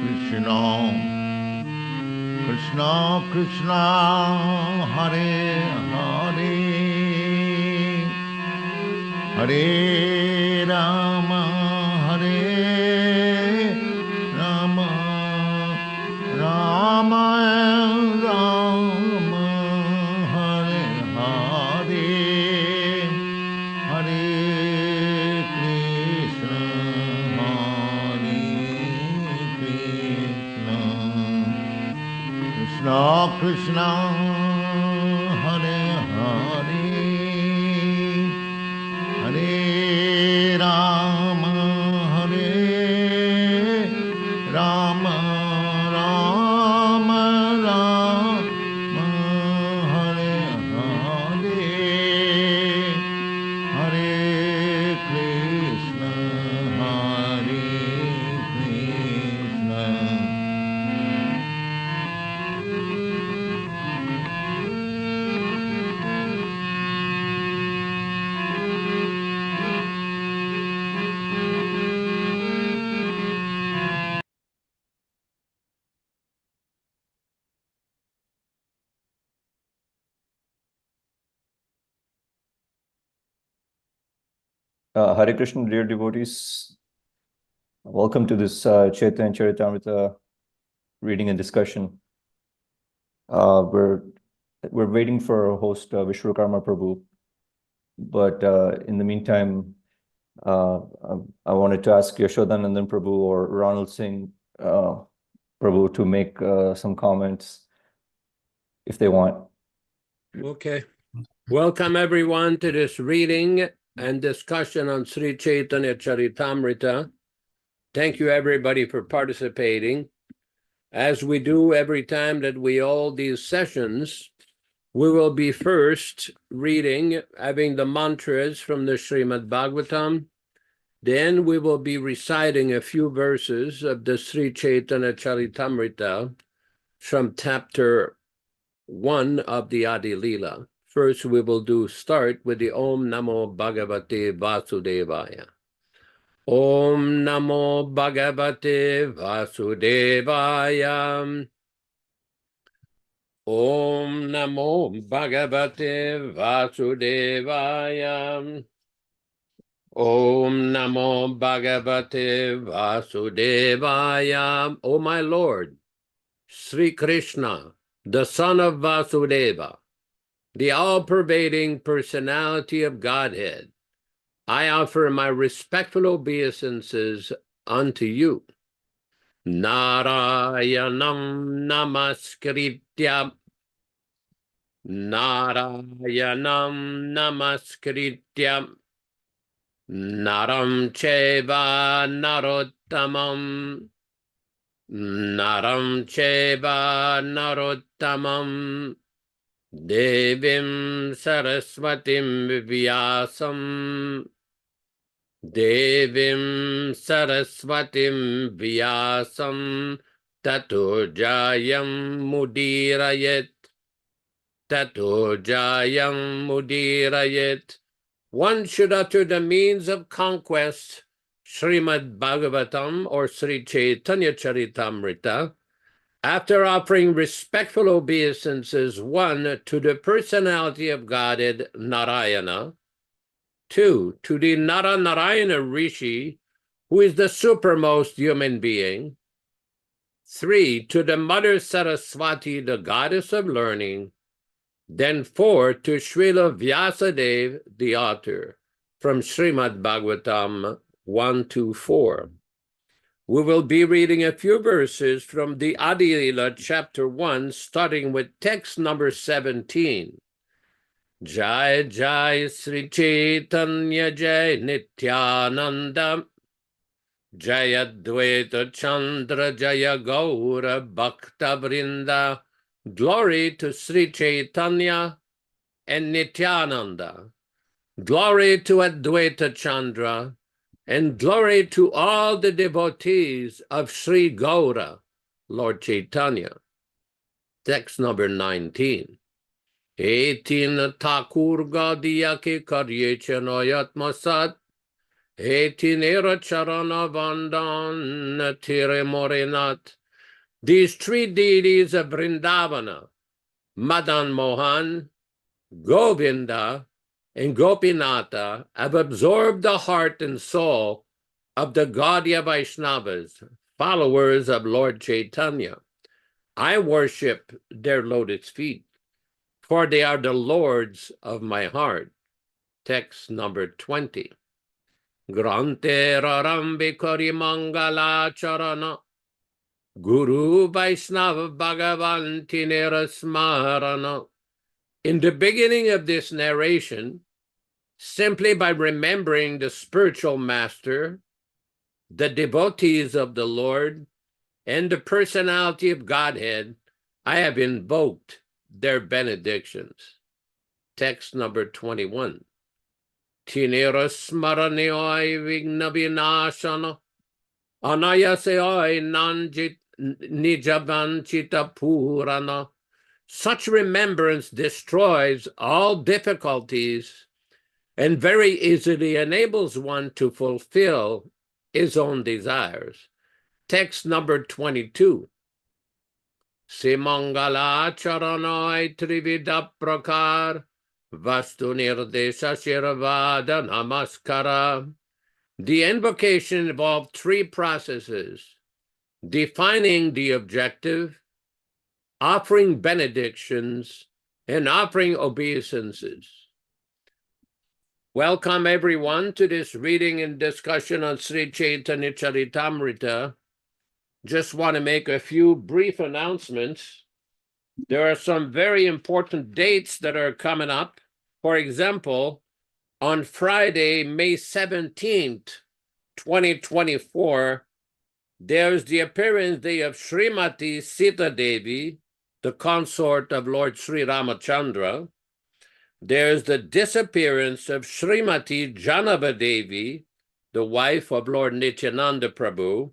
Krishna Krishna Krishna Hare Hare Hare Rama Hare Rama Rama Rama Hare Hare Hare Krishna Krishna Krishna Hare Hare Hare Rama Hare Rama Rama Rama Hare Hare Hare Krishna Hare Krishna, dear devotees. Welcome to this Chaitanya Charitamrita reading and discussion. We're waiting for our host Vishwakarma Prabhu, but in the meantime, I wanted to ask Yashodanandan Prabhu or Ronald Singh Prabhu to make some comments if they want. Okay. Welcome everyone to this reading and discussion on Sri Chaitanya Charitamrita. Thank you everybody for participating. As we do every time that we hold these sessions, we will be first reading, having the mantras from the Srimad Bhagavatam. Then we will be reciting a few verses of the Sri Chaitanya Charitamrita from chapter 1 of the Adi Leela. First, we will start with the Om Namo Bhagavate Vasudevaya. Om Namo Bhagavate Vasudevaya. Om Namo Bhagavate Vasudevaya. Om Namo Bhagavate Vasudevaya. O my Lord, Sri Krishna, the son of Vasudeva, the all-pervading personality of Godhead, I offer my respectful obeisances unto you. Narayanam namaskritya. Narayanam namaskritya. Naram cheva narottamam. Naram cheva narottamam. Devim Saraswatim Vyasam. Devim Saraswatim Vyasam. Tato Jayam Mudirayet. Tato Jayam Mudirayet. One should utter the means of conquest, Srimad Bhagavatam or Sri Chaitanya Charitamrita, after offering respectful obeisances, 1, to the personality of Godhead, Narayana, 2, to the Narayana Rishi, who is the supermost human being, 3, to the Mother Saraswati, the goddess of learning, then 4, to Srila Vyasadeva, the author, from Srimad Bhagavatam 1-4. We will be reading a few verses from the Adi Leela, chapter 1, starting with text number 17. Jai Jai Sri Chaitanya Jai Nityananda Jaya Dvaita Chandra Jaya Gaura Bhakta Vrinda. Glory to Sri Chaitanya and Nityananda. Glory to Advaita Chandra, and glory to all the devotees of Sri Gaura, Lord Chaitanya. Text number 19. Etin Thakur Gadiya ke karye chanoyat masat Etinera Charana Vandan Tire Morinat. These three deities of Vrindavana, Madan Mohan, Govinda, and Gopinatha, have absorbed the heart and soul of the Gaudiya Vaishnavas, followers of Lord Chaitanya. I worship their lotus feet, for they are the lords of my heart. Text number 20. Grante Rarambi Kori Mangala Charana Guru Vaishnava Bhagavan Tinera Smarana. In the beginning of this narration, simply by remembering the spiritual master, the devotees of the Lord, and the personality of Godhead, I have invoked their benedictions. Text number 21. Tinera Smaranioi Vigna Vinashana Anayaseoi Nanjit Nijavanchita Purana. Such remembrance destroys all difficulties and very easily enables one to fulfill his own desires. Text number 22. Simangala Charanoi Trivida Prakar Vastu Nirdesha Shiravada Namaskara. The invocation involved three processes: defining the objective, offering benedictions, and offering obeisances. Welcome everyone to this reading and discussion on Sri Chaitanya Charitamrita. Just want to make a few brief announcements. There are some very important dates that are coming up. For example, on Friday, May 17th, 2024, there's the appearance day of Srimati Sita Devi, the consort of Lord Sri Ramachandra. There's the disappearance of Srimati Janava Devi, the wife of Lord Nityananda Prabhu,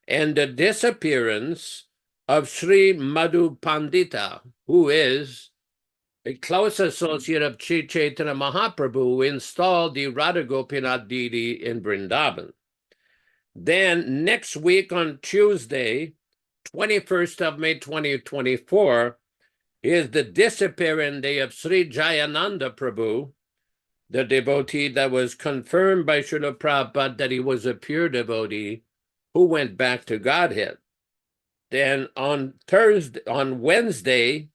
and the disappearance of Sri Madhu Pandita, who is a close associate of Sri Chaitanya Mahaprabhu, who installed the Radha Gopinath deity in Vrindavan. Then next week on Tuesday, 21st of May 2024, is the disappearance day of Sri Jayananda Prabhu, the devotee that was confirmed by Srila Prabhupada that he was a pure devotee who went back to Godhead. Then on Wednesday,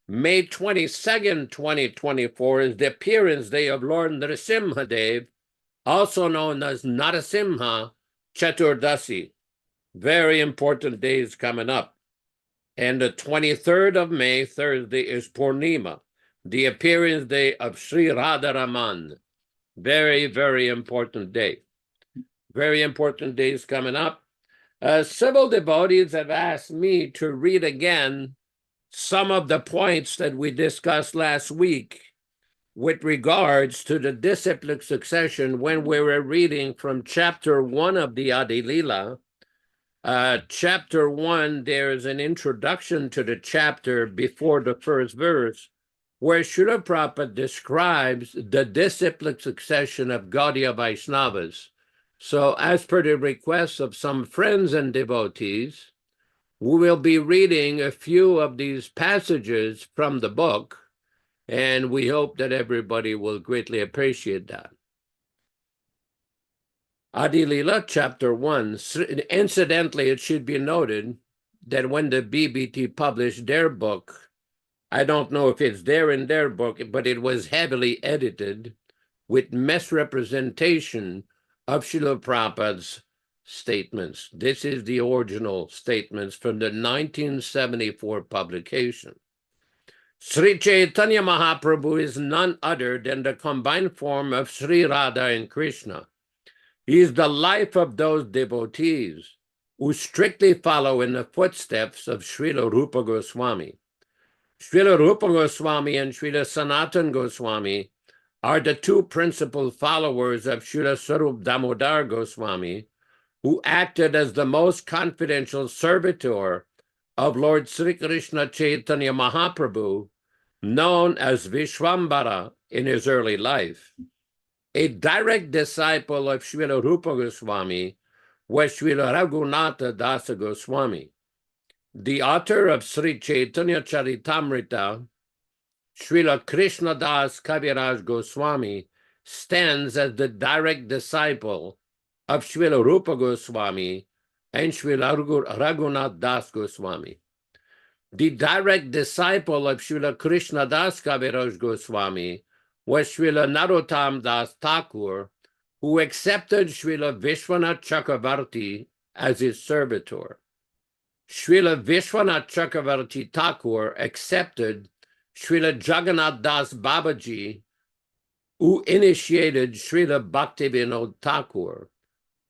May 22nd, 2024, is the appearance day of Lord Narasimha Dev, also known as Narasimha Chaturdasi. Very important days coming up. And the 23rd of May, Thursday, is Purnima, the appearance day of Sri Radharaman. Very, very important day. Very important days coming up. Several devotees have asked me to read again some of the points that we discussed last week with regards to the disciplic succession when we were reading from chapter 1 of the Adi Lila. Chapter 1, there's an introduction to the chapter before the first verse, where Srila Prabhupada describes the disciplic succession of Gaudiya Vaishnavas. So as per the request of some friends and devotees, we will be reading a few of these passages from the book, and we hope that everybody will greatly appreciate that. Adi Lila, chapter 1. Incidentally, it should be noted that when the BBT published their book, I don't know if it's there in their book, but it was heavily edited with misrepresentation of Srila Prabhupada's statements. This is the original statements from the 1974 publication. Sri Chaitanya Mahaprabhu is none other than the combined form of Sri Radha and Krishna. He is the life of those devotees who strictly follow in the footsteps of Srila Rupa Goswami. Srila Rupa Goswami and Srila Sanatana Goswami are the two principal followers of Srila Sarup Damodar Goswami, who acted as the most confidential servitor of Lord Sri Krishna Chaitanya Mahaprabhu, known as Vishwambara in his early life. A direct disciple of Srila Rupa Goswami was Srila Raghunatha Dasa Goswami. The author of Sri Chaitanya Charitamrita, Srila Krishna Das Kaviraj Goswami, stands as the direct disciple of Srila Rupa Goswami and Srila Raghunath Das Goswami. The direct disciple of Srila Krishna Das Kaviraj Goswami was Srila Narottam Das Thakur, who accepted Srila Vishwanath Chakravarti as his servitor. Srila Vishwanath Chakravarti Thakur accepted Srila Jagannath Das Babaji, who initiated Srila Bhaktivinoda Thakur,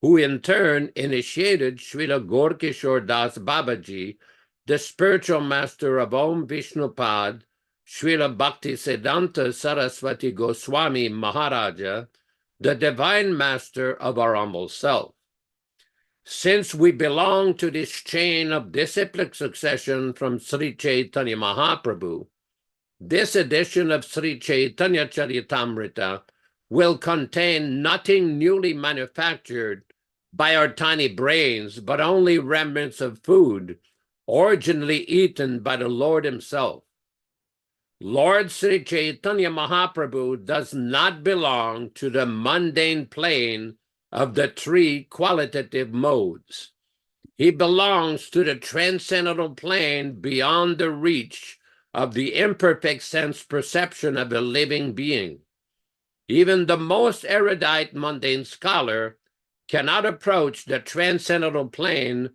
who in turn initiated Srila Gaurkishore Das Babaji, the spiritual master of Om Vishnupad, Srila Bhaktisiddhanta Saraswati Goswami Maharaja, the divine master of our humble self. Since we belong to this chain of disciplic succession from Sri Chaitanya Mahaprabhu, this edition of Sri Chaitanya Charitamrita will contain nothing newly manufactured by our tiny brains, but only remnants of food originally eaten by the Lord himself. Lord Sri Chaitanya Mahaprabhu does not belong to the mundane plane of the three qualitative modes. He belongs to the transcendental plane beyond the reach of the imperfect sense perception of a living being. Even the most erudite mundane scholar cannot approach the transcendental plane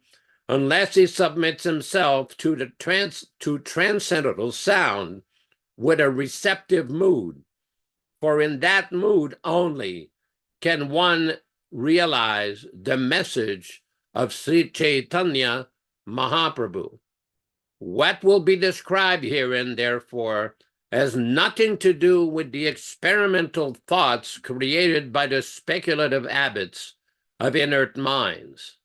unless he submits himself to transcendental sound with a receptive mood. For in that mood only can one realize the message of Sri Chaitanya Mahaprabhu. What will be described herein, therefore, has nothing to do with the experimental thoughts created by the speculative habits of inert minds.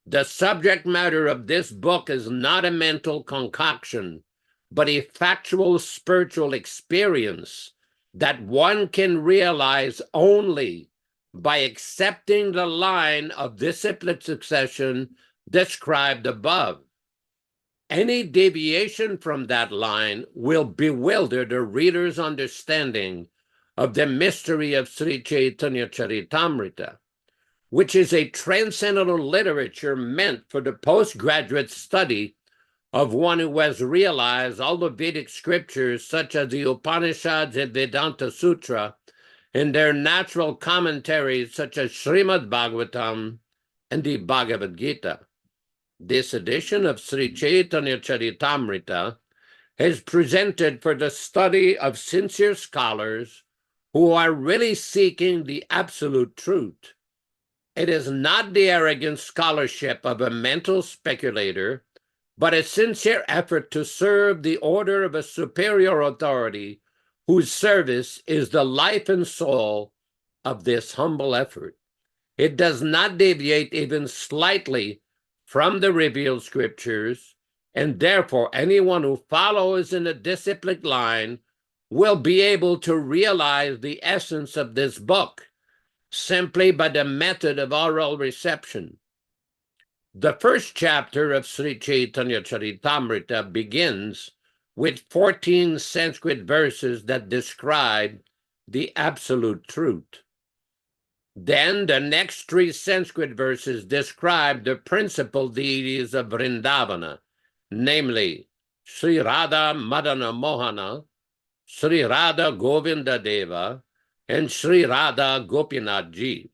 The subject matter of this book is not a mental concoction, but a factual spiritual experience that one can realize only by accepting the line of disciplic succession described above. Any deviation from that line will bewilder the reader's understanding of the mystery of Sri Chaitanya Charitamrita, which is a transcendental literature meant for the postgraduate study of one who has realized all the Vedic scriptures, such as the Upanishads and Vedanta Sutra, and their natural commentaries, such as Srimad Bhagavatam and the Bhagavad Gita. This edition of Sri Chaitanya Charitamrita is presented for the study of sincere scholars who are really seeking the absolute truth. It is not the arrogant scholarship of a mental speculator, but a sincere effort to serve the order of a superior authority whose service is the life and soul of this humble effort. It does not deviate even slightly from the revealed scriptures, and therefore anyone who follows in a disciplic line will be able to realize the essence of this book simply by the method of oral reception. The first chapter of Sri Chaitanya Charitamrita begins with 14 Sanskrit verses that describe the absolute truth. Then the next 3 Sanskrit verses describe the principal deities of Vrindavana, namely Sri Radha Madana Mohana, Sri Radha Govinda Deva, and Sri Radha Gopinath Ji.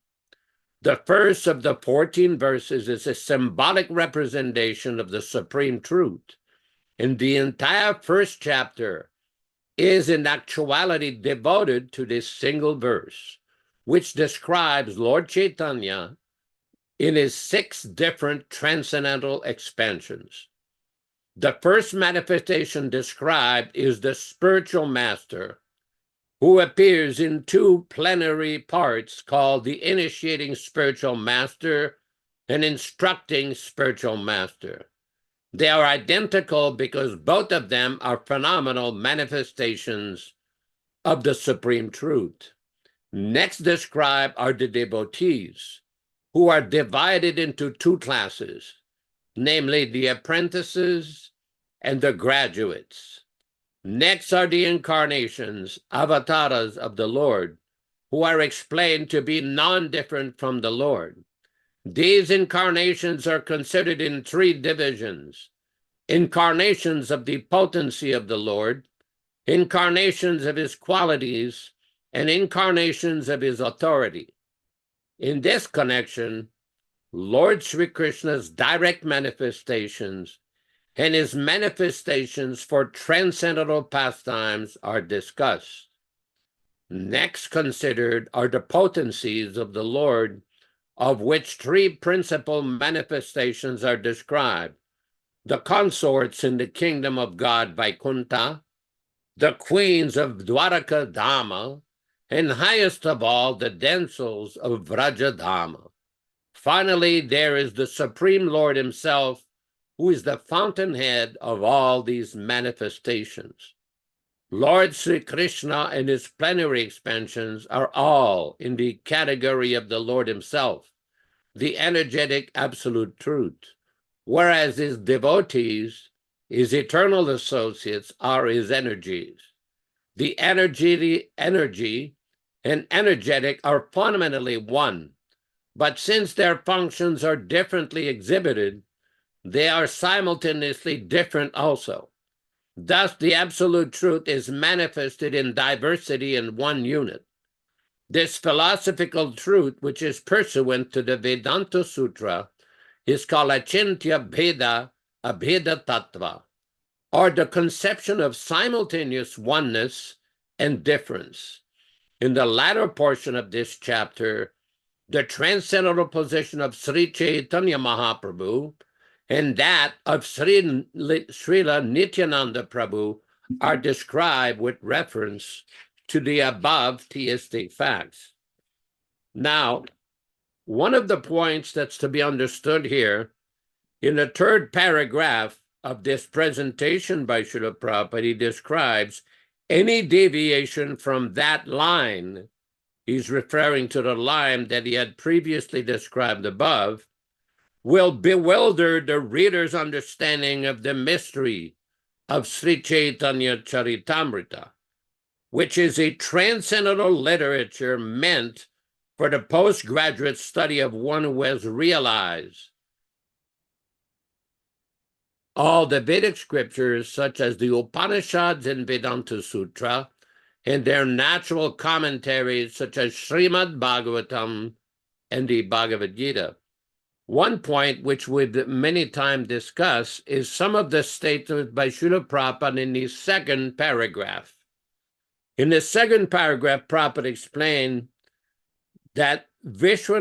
The first of the 14 verses is a symbolic representation of the supreme truth, and the entire first chapter is in actuality devoted to this single verse, which describes Lord Chaitanya in his 6 different transcendental expansions. The first manifestation described is the spiritual master, who appears in 2 plenary parts called the initiating spiritual master and instructing spiritual master. They are identical because both of them are phenomenal manifestations of the supreme truth. Next described are the devotees, who are divided into two classes, namely the apprentices and the graduates. Next are the incarnations, avatars of the Lord, who are explained to be non-different from the Lord. These incarnations are considered in three divisions: incarnations of the potency of the Lord, incarnations of his qualities, and incarnations of his authority. In this connection, Lord Sri Krishna's direct manifestations and his manifestations for transcendental pastimes are discussed. Next considered are the potencies of the Lord, of which three principal manifestations are described: the consorts in the kingdom of God Vaikuntha, the queens of Dwaraka Dhama, and highest of all, the damsels of Vraja Dhama. Finally, there is the Supreme Lord himself, who is the fountainhead of all these manifestations. Lord Sri Krishna and his plenary expansions are all in the category of the Lord himself, the energetic absolute truth, whereas his devotees, his eternal associates, are his energies. The energy and energetic are fundamentally one, but since their functions are differently exhibited, they are simultaneously different also. Thus, the absolute truth is manifested in diversity in one unit. This philosophical truth, which is pursuant to the Vedanta Sutra, is called Achintya Bheda Abheda Tattva, or the conception of simultaneous oneness and difference. In the latter portion of this chapter, the transcendental position of Sri Chaitanya Mahaprabhu and that of Srila Nityananda Prabhu are described with reference to the above theistic facts. Now, one of the points that's to be understood here, in the third paragraph of this presentation by Srila Prabhupada, he describes any deviation from that line, he's referring to the line that he had previously described above, will bewilder the reader's understanding of the mystery of Sri Chaitanya Charitamrita, which is a transcendental literature meant for the postgraduate study of one who has realized all the Vedic scriptures, such as the Upanishads and Vedanta Sutra, and their natural commentaries, such as Srimad Bhagavatam and the Bhagavad Gita. One point which we've many times discussed is some of the statements by Srila Prabhupada in the second paragraph. In the second paragraph, Prabhupada explained that Narottam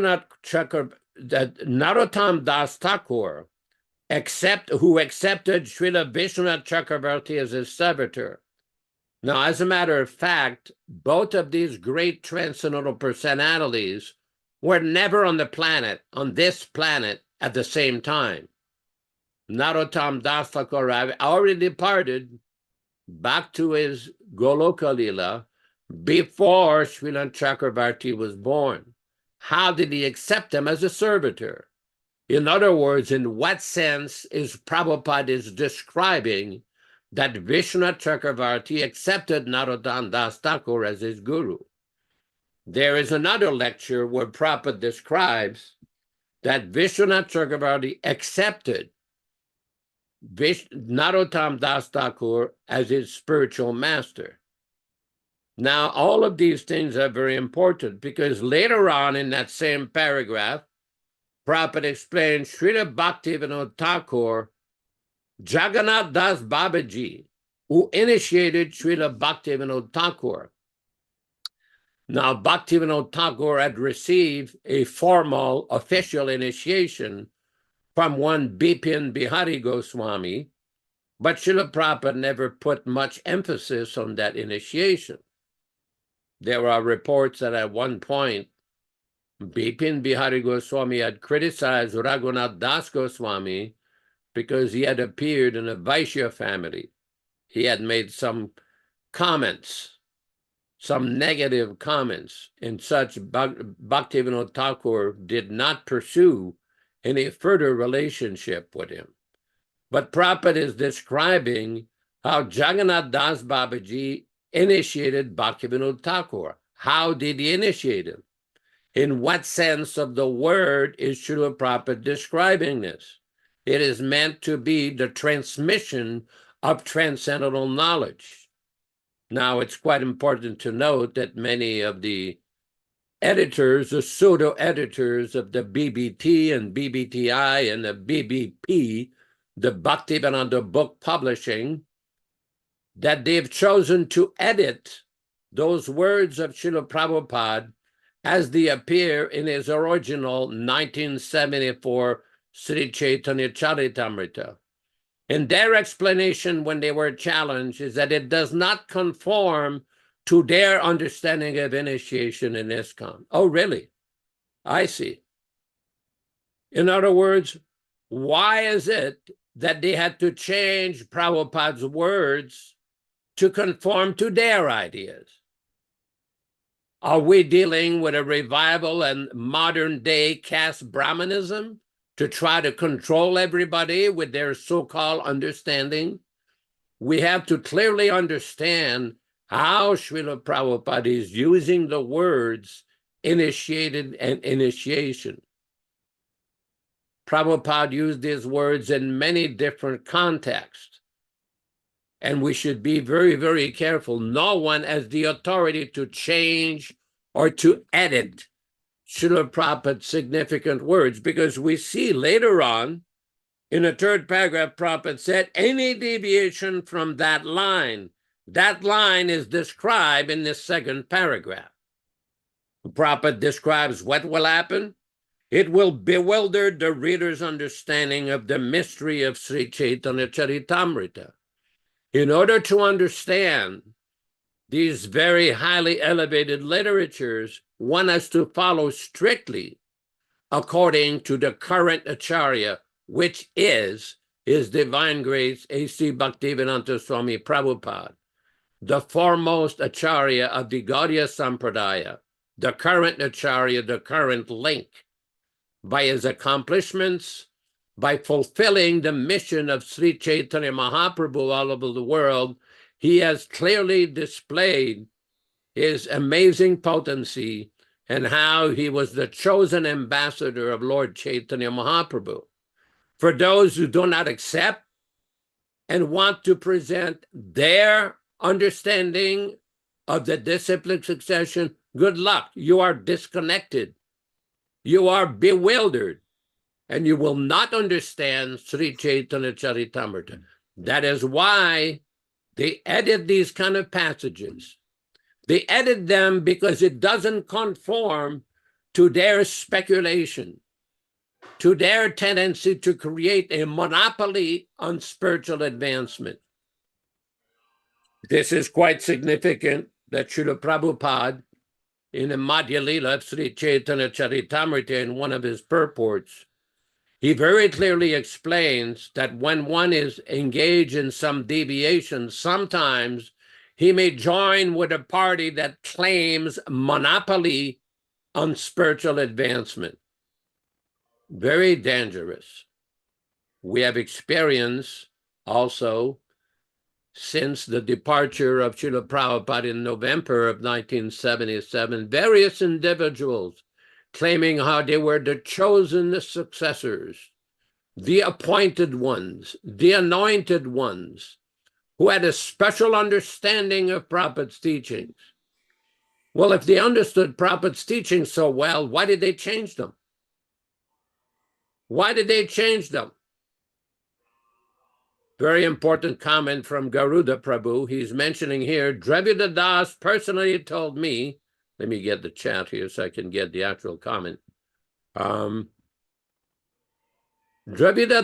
Das Thakur, who accepted Srila Vishwanath Chakravarti as his servitor. Now, as a matter of fact, both of these great transcendental personalities were never on this planet at the same time. Narottam Das Thakur already departed back to his Goloka Lila before Srila Chakravarti was born. How did he accept him as a servitor? In other words, in what sense is Prabhupada describing that Vishwanath Chakravarti accepted Narottam Das Thakur as his guru? There is another lecture where Prabhupada describes that Vishwanath Chakravarti accepted Narottam Das Thakur as his spiritual master. Now, all of these things are very important because later on in that same paragraph, Prabhupada explains Srila Bhaktivinoda Thakur, Jagannath Das Babaji, who initiated Srila Bhaktivinoda Thakur. Now, Bhaktivinoda Thakur had received a formal official initiation from one Bipin Bihari Goswami, but Srila Prabhupada never put much emphasis on that initiation. There are reports that at one point, Bipin Bihari Goswami had criticized Raghunath Das Goswami because he had appeared in a Vaishya family. He had made some comments. some negative comments, and such Bhaktivinoda Thakur did not pursue any further relationship with him. But Prabhupada is describing how Jagannath Das Babaji initiated Bhaktivinoda Thakur. How did he initiate him? In what sense of the word is Srila Prabhupada describing this? It is meant to be the transmission of transcendental knowledge. Now, it's quite important to note that many of the editors, the pseudo-editors of the BBT and BBTI and the BBP, the Bhaktivedanta Book Publishing, that they've chosen to edit those words of Srila Prabhupada as they appear in his original 1974 Sri Chaitanya Charitamrita. And their explanation when they were challenged is that it does not conform to their understanding of initiation in ISKCON. Oh, really? I see. In other words, why is it that they had to change Prabhupada's words to conform to their ideas? Are we dealing with a revival and modern day caste Brahmanism to try to control everybody with their so-called understanding? We have to clearly understand how Srila Prabhupada is using the words initiated and initiation. Prabhupada used these words in many different contexts. And we should be very, very careful. No one has the authority to change or to edit Srila Prabhupada's significant words, because we see later on in the third paragraph, Prabhupada said, any deviation from that line is described in the second paragraph. Prabhupada describes what will happen. It will bewilder the reader's understanding of the mystery of Sri Chaitanya Charitamrita. In order to understand these very highly elevated literatures, one has to follow strictly according to the current Acharya, which is His Divine Grace A.C. Bhaktivedanta Swami Prabhupada, the foremost Acharya of the Gaudiya Sampradaya, the current Acharya, the current link. By his accomplishments, by fulfilling the mission of Sri Chaitanya Mahaprabhu all over the world, he has clearly displayed his amazing potency and how he was the chosen ambassador of Lord Chaitanya Mahaprabhu. For those who do not accept and want to present their understanding of the disciplic succession, good luck. You are disconnected. You are bewildered, and you will not understand Sri Chaitanya Charitamrita. That is why they edit these kind of passages. They edit them because it doesn't conform to their speculation, to their tendency to create a monopoly on spiritual advancement. This is quite significant that Srila Prabhupada, in the Madhya Lila of Sri Chaitanya Charitamrita, in one of his purports, he very clearly explains that when one is engaged in some deviation, sometimes he may join with a party that claims monopoly on spiritual advancement. Very dangerous. We have experienced also, since the departure of Srila Prabhupada in November of 1977, various individuals claiming how they were the chosen successors, the appointed ones, the anointed ones, who had a special understanding of Prabhupada's teachings. Well, if they understood Prabhupada's teachings so well, why did they change them? Why did they change them? Very important comment from Garuda Prabhu. He's mentioning here, Dravida Das personally told me, let me get the chat here so I can get the actual comment. Dravida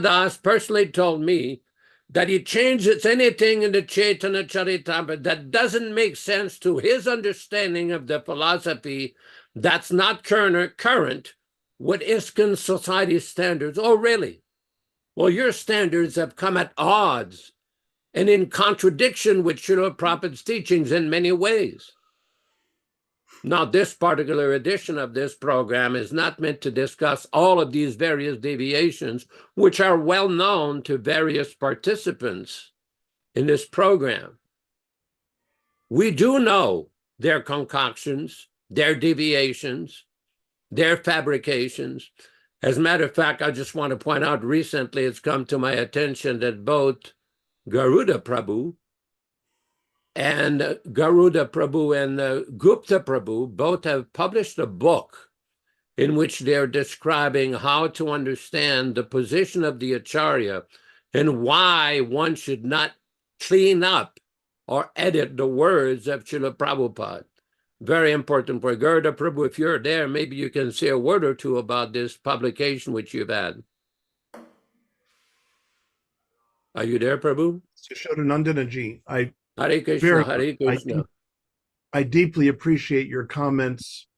Das personally told me that he changes anything in the Chaitanya Charitamrita that doesn't make sense to his understanding of the philosophy that's not current with ISKCON society standards. Oh, really? Well, your standards have come at odds and in contradiction with Srila Prabhupada's teachings in many ways. Now, this particular edition of this program is not meant to discuss all of these various deviations, which are well known to various participants in this program. We do know their concoctions, their deviations, their fabrications. As a matter of fact, I just want to point out recently it's come to my attention that both Garuda Prabhu and Gupta Prabhu both have published a book in which they're describing how to understand the position of the Acharya and why one should not clean up or edit the words of Srila Prabhupada. Very important for Garuda Prabhu. If you're there, maybe you can say a word or two about this publication which you've had. Are you there, Prabhu? Sishodanandanaji, Hare Krishna, Hare Krishna. I deeply appreciate your comments.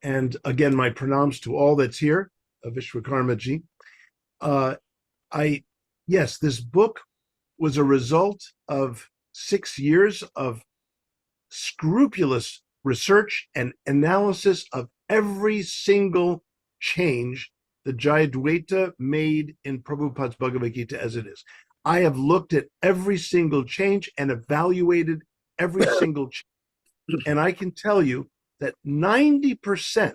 And again, my pranams to all that's here, Vishwakarmaji. Yes, this book was a result of 6 years of scrupulous research and analysis of every single change that Jayadvaita made in Prabhupada's Bhagavad Gita as it is. I have looked at every single change and evaluated every single change. And I can tell you that 90%,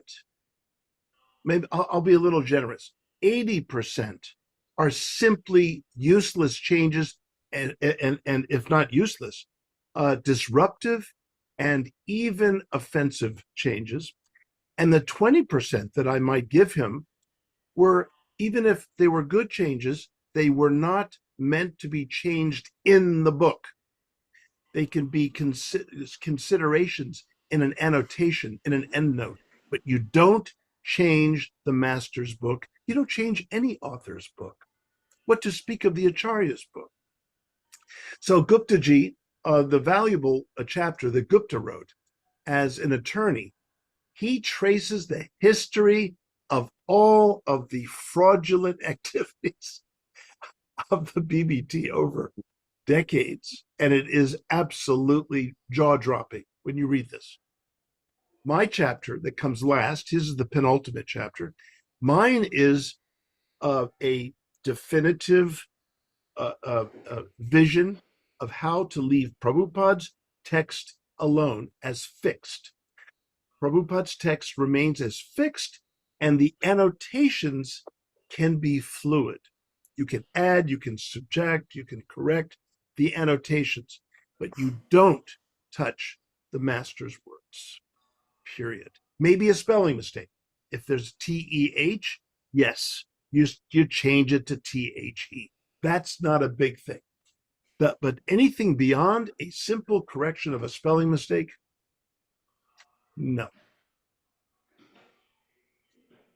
maybe I'll be a little generous, 80% are simply useless changes, and if not useless, disruptive and even offensive changes. And the 20% that I might give him were, even if they were good changes, they were not meant to be changed in the book. They can be considerations in an annotation, in an endnote, but you don't change the master's book. You don't change any author's book. What to speak of the Acharya's book? So Guptaji, the valuable chapter that Gupta wrote as an attorney, he traces the history of all of the fraudulent activities of the BBT over decades. And it is absolutely jaw-dropping when you read this. My chapter that comes last, his is the penultimate chapter. Mine is a definitive vision of how to leave Prabhupada's text alone as fixed. Prabhupada's text remains as fixed, and the annotations can be fluid. You can add, you can subtract, you can correct the annotations, but you don't touch the master's words, period. Maybe a spelling mistake. If there's T-E-H, yes, you change it to T-H-E. That's not a big thing. But anything beyond a simple correction of a spelling mistake, no.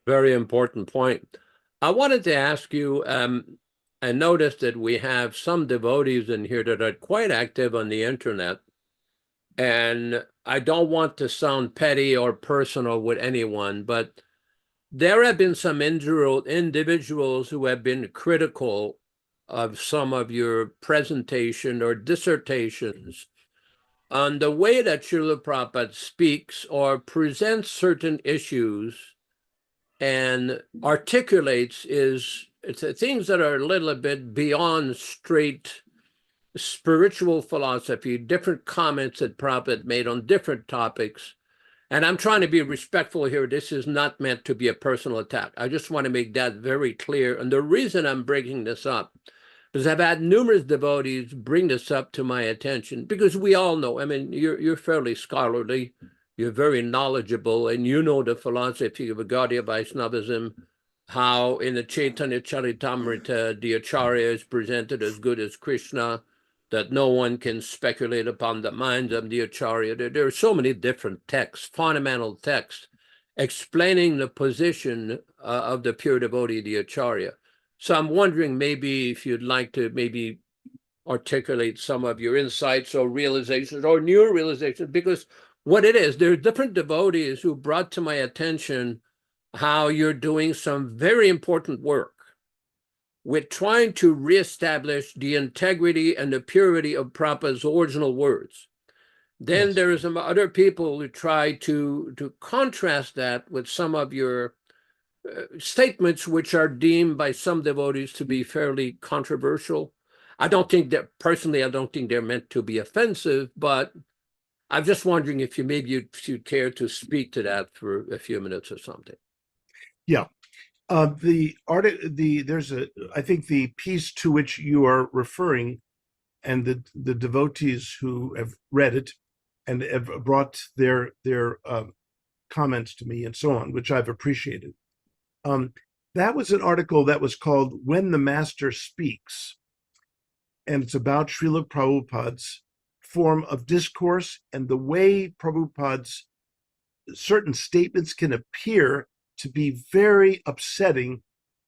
Very important point. I wanted to ask you, I noticed that we have some devotees in here that are quite active on the internet, and I don't want to sound petty or personal with anyone, but there have been some individuals who have been critical of some of your presentation or dissertations on the way that Srila Prabhupada speaks or presents certain issues and articulates it's things that are a little bit beyond straight spiritual philosophy, different comments that Prabhupada made on different topics. And I'm trying to be respectful here. This is not meant to be a personal attack. I just want to make that very clear. And the reason I'm bringing this up is I've had numerous devotees bring this up to my attention, because we all know, I mean, you're fairly scholarly, you're very knowledgeable, and you know the philosophy of Gaudiya Vaishnavism, how in the Chaitanya Charitamrita, the Acharya is presented as good as Krishna, that no one can speculate upon the minds of the Acharya. There are so many different texts, fundamental texts, explaining the position of the pure devotee, the Acharya. So I'm wondering maybe if you'd like to maybe articulate some of your insights or realizations or new realizations, because what it is, there are different devotees who brought to my attention how you're doing some very important work with trying to reestablish the integrity and the purity of Prabhupada's original words. Then Yes. there are some other people who try to contrast that with some of your statements, which are deemed by some devotees to be fairly controversial. I don't think that, personally, I don't think they're meant to be offensive, but I'm just wondering if you'd care to speak to that for a few minutes or something. Yeah. There's I think the piece to which you are referring, and the devotees who have read it and have brought their comments to me and so on, which I've appreciated. That was an article that was called "When the Master Speaks," and it's about Srila Prabhupada's form of discourse and the way Prabhupada's certain statements can appear to be very upsetting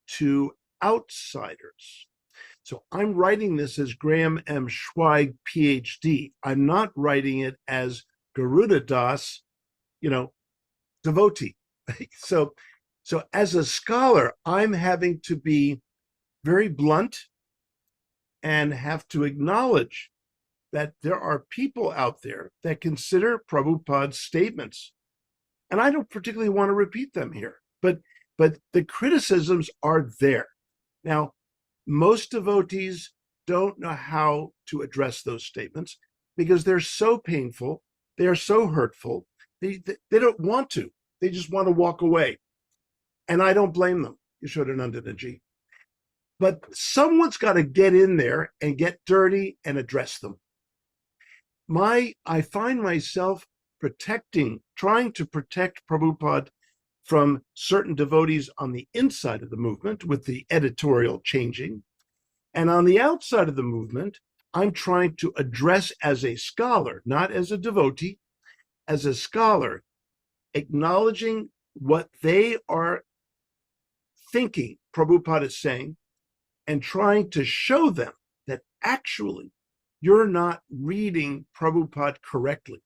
to outsiders. So I'm writing this as Graham M. Schweig, PhD. I'm not writing it as Garuda Das, devotee. So as a scholar, I'm having to be very blunt and have to acknowledge that there are people out there that consider Prabhupada's statements, and I don't particularly want to repeat them here, but the criticisms are there. Now, most devotees don't know how to address those statements because they're so painful, they are so hurtful, they don't want to. They just want to walk away. And I don't blame them, Yashodanandanaji. But someone's got to get in there and get dirty and address them. I find myself trying to protect Prabhupada from certain devotees on the inside of the movement with the editorial changing. And on the outside of the movement, I'm trying to address as a scholar, not as a devotee, as a scholar, acknowledging what they are thinking Prabhupada is saying and trying to show them that actually you're not reading Prabhupada correctly.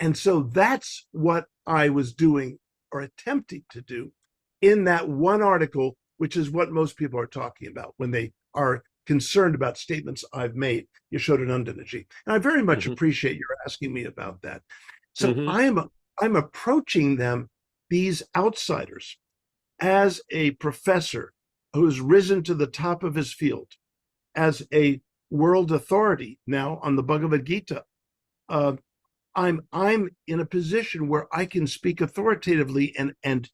And so that's what I was doing or attempting to do in that one article, which is what most people are talking about when they are concerned about statements I've made, Yashodanandanaji. And I very much appreciate your asking me about that. So I'm approaching them, these outsiders, as a professor who's risen to the top of his field, as a world authority now on the Bhagavad Gita. I'm in a position where I can speak authoritatively and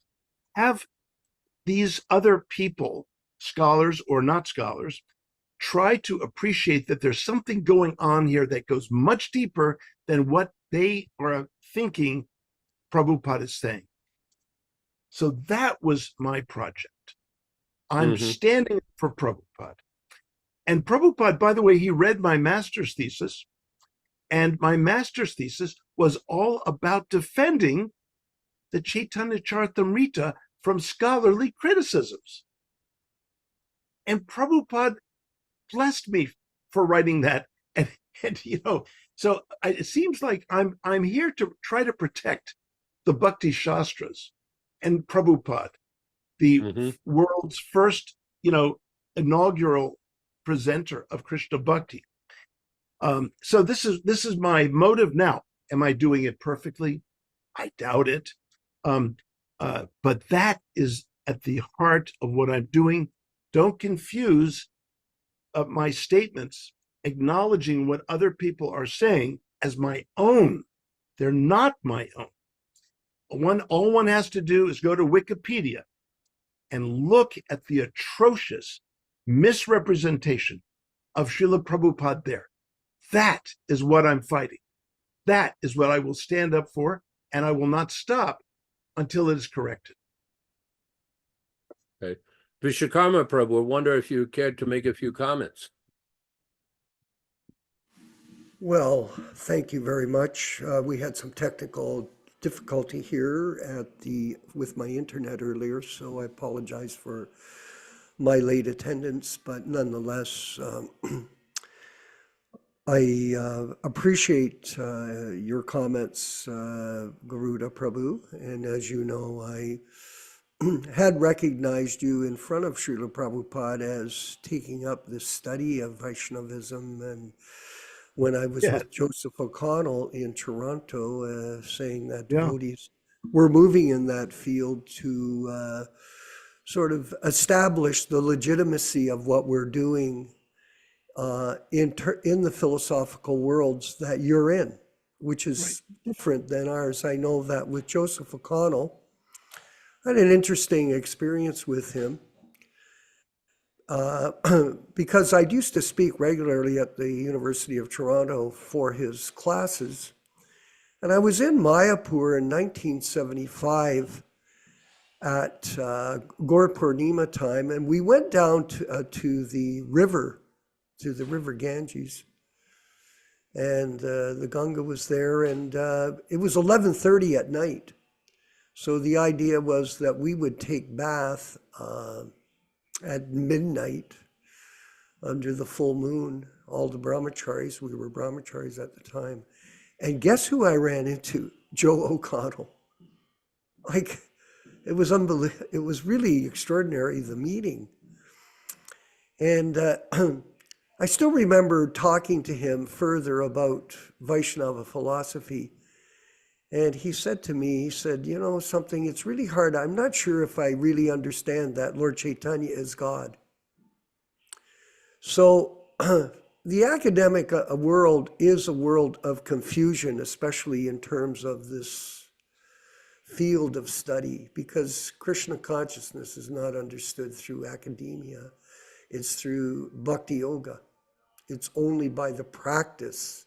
have these other people, scholars or not scholars, try to appreciate that there's something going on here that goes much deeper than what they are thinking Prabhupada is saying. So that was my project. I'm standing for Prabhupada. And Prabhupada, by the way, he read my master's thesis, and my master's thesis was all about defending the Chaitanya Charitamrita from scholarly criticisms. And Prabhupada blessed me for writing that. And so it seems like I'm here to try to protect the Bhakti Shastras and Prabhupada, the world's first, inaugural presenter of Krishna Bhakti. So this is my motive now. Am I doing it perfectly? I doubt it. But that is at the heart of what I'm doing. Don't confuse my statements, acknowledging what other people are saying as my own. They're not my own. All one has to do is go to Wikipedia and look at the atrocious misrepresentation of Srila Prabhupada there. That is what I'm fighting. That is what I will stand up for, and I will not stop until it is corrected. Okay. Vishwakarma Prabhu, I wonder if you cared to make a few comments. Well, thank you very much. We had some technical difficulty here with my internet earlier, so I apologize for my late attendance, but nonetheless, I appreciate your comments, Garuda Prabhu, and as you know, I had recognized you in front of Srila Prabhupada as taking up this study of Vaishnavism, and when I was Yeah. with Joseph O'Connell in Toronto, saying that Yeah. devotees were moving in that field to sort of establish the legitimacy of what we're doing in the philosophical worlds that you're in, which is different than ours. I know that with Joseph O'Connell, I had an interesting experience with him because I used to speak regularly at the University of Toronto for his classes. And I was in Mayapur in 1975 at Gaur Purnima time, and we went down to the river Ganges, and the Ganga was there, and it was 11:30 at night. So the idea was that we would take bath at midnight under the full moon, all the brahmacharis. We were brahmacharis at the time. And guess who I ran into? Joe O'Connell. Like, it was unbelievable. It was really extraordinary, the meeting. And I still remember talking to him further about Vaishnava philosophy. And he said to me, he said, you know something, it's really hard. I'm not sure if I really understand that Lord Chaitanya is God. So the academic world is a world of confusion, especially in terms of this field of study, because Krishna consciousness is not understood through academia. It's through bhakti yoga. It's only by the practice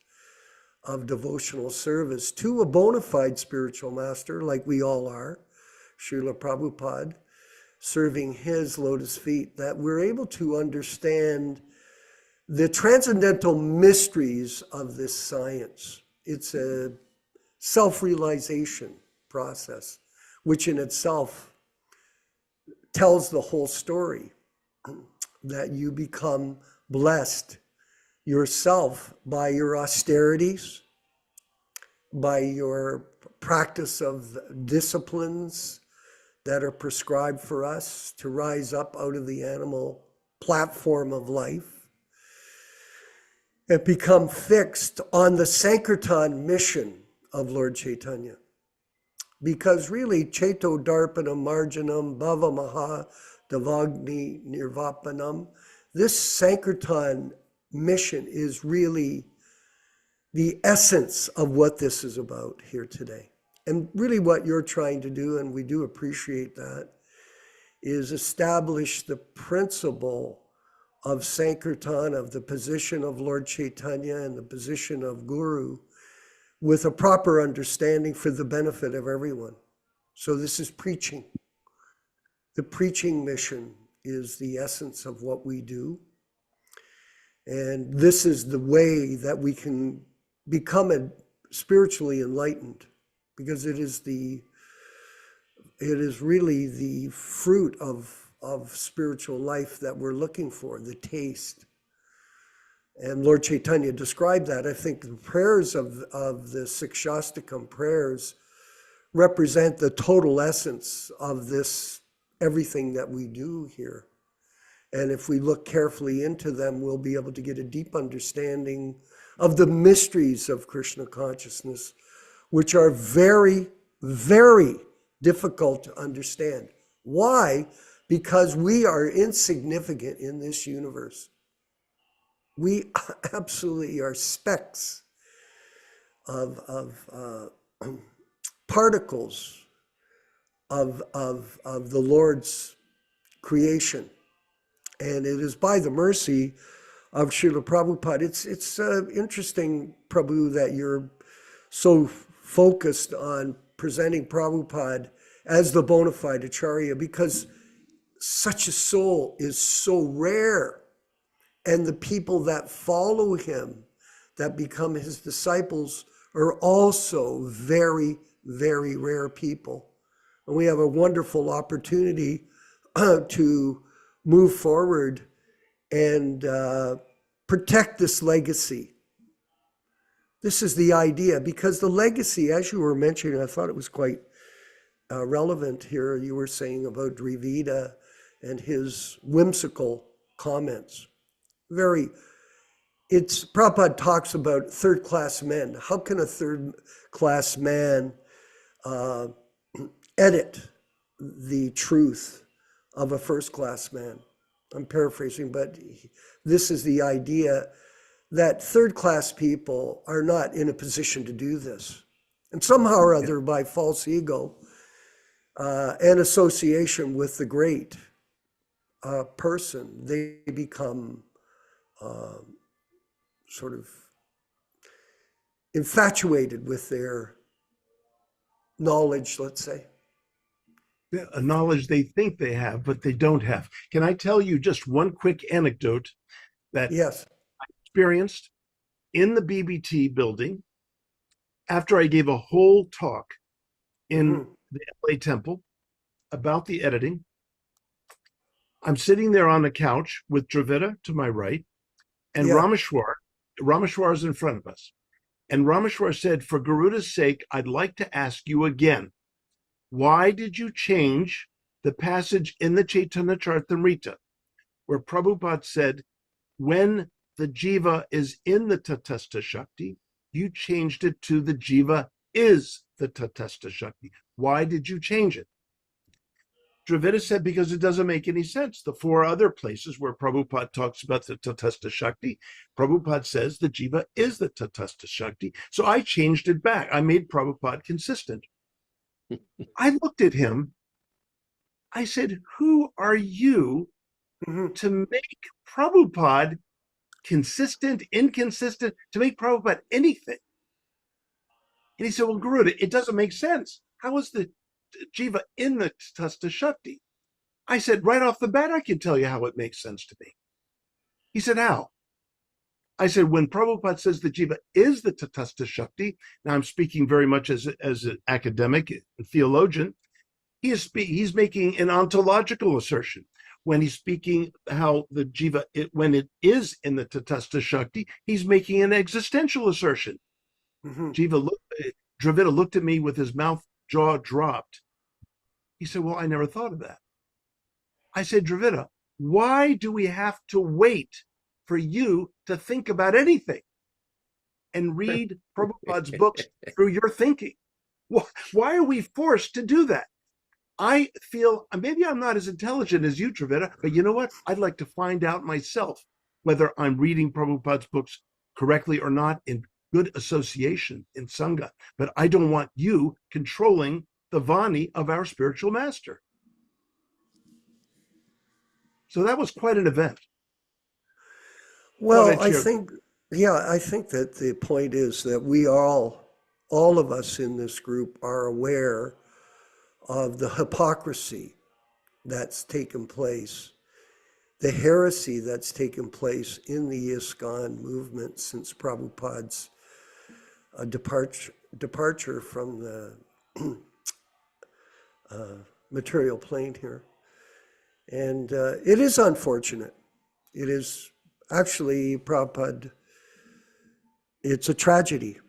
of devotional service to a bona fide spiritual master, like we all are, Srila Prabhupada, serving his lotus feet, that we're able to understand the transcendental mysteries of this science. It's a self-realization process, which in itself tells the whole story, that you become blessed yourself by your austerities, by your practice of disciplines that are prescribed for us to rise up out of the animal platform of life, and become fixed on the Sankirtan mission of Lord Chaitanya. Because really, Chaito Darpanam Marjanam Bhava Maha Davagni Nirvapanam, this Sankirtan mission is really the essence of what this is about here today. And really what you're trying to do, and we do appreciate that, is establish the principle of Sankirtan, of the position of Lord Chaitanya and the position of Guru, with a proper understanding for the benefit of everyone. So this is preaching. The preaching mission is the essence of what we do. And this is the way that we can become spiritually enlightened, because it is really the fruit of spiritual life that we're looking for, the taste. And Lord Chaitanya described that. I think the prayers of the Sikshastakam prayers represent the total essence of this, everything that we do here. And if we look carefully into them, we'll be able to get a deep understanding of the mysteries of Krishna consciousness, which are very, very difficult to understand. Why? Because we are insignificant in this universe. We absolutely are specks of particles of the Lord's creation. And it is by the mercy of Srila Prabhupada. It's interesting, Prabhu, that you're so focused on presenting Prabhupada as the bona fide Acharya, because such a soul is so rare. And the people that follow him, that become his disciples, are also very, very rare people. And we have a wonderful opportunity to move forward and protect this legacy. This is the idea, because the legacy, as you were mentioning, I thought it was quite relevant here. You were saying about Drivida and his whimsical comments. Very, it's Prabhupada talks about third-class men. How can a third-class man edit the truth of a first-class man? I'm paraphrasing, but this is the idea that third-class people are not in a position to do this. And somehow or other, by false ego and association with the great person, they become sort of infatuated with their knowledge, let's say. A knowledge they think they have, but they don't have. Can I tell you just one quick anecdote that Yes. I experienced in the BBT building after I gave a whole talk in the LA Temple about the editing? I'm sitting there on the couch with Dravida to my right, and Yeah. Rameshwar is in front of us. And Rameshwar said, for Garuda's sake, I'd like to ask you again, why did you change the passage in the Chaitanya Charitamrita where Prabhupada said, when the jiva is in the Tatastha Shakti, you changed it to the jiva is the Tatastha Shakti. Why did you change it? Dravida said, because it doesn't make any sense. The four other places where Prabhupada talks about the Tatastha Shakti, Prabhupada says the jiva is the Tatastha Shakti. So I changed it back. I made Prabhupada consistent. I looked at him. I said, who are you to make Prabhupada consistent, inconsistent, to make Prabhupada anything? And he said, well, Garuda, it doesn't make sense. How is the jiva in the Tatastha Shakti? I said, right off the bat, I can tell you how it makes sense to me. He said, how? I said, when Prabhupada says the jiva is the Tatastha Shakti, now I'm speaking very much as an academic and theologian, he's making an ontological assertion. When he's speaking how the jiva, when it is in the Tatastha Shakti, he's making an existential assertion. Dravida looked at me with his jaw dropped. He said, well, I never thought of that. I said, Dravida, why do we have to wait for you to think about anything and read Prabhupada's books through your thinking? Why are we forced to do that? I feel, maybe I'm not as intelligent as you, Dravida, but you know what? I'd like to find out myself whether I'm reading Prabhupada's books correctly or not in good association in Sangha. But I don't want you controlling the Vani of our spiritual master. So that was quite an event. Well, I think that the point is that we all of us in this group are aware of the hypocrisy that's taken place, the heresy that's taken place in the ISKCON movement since Prabhupada's departure from the material plane here. And it is unfortunate. It is actually, Prabhupada, it's a tragedy.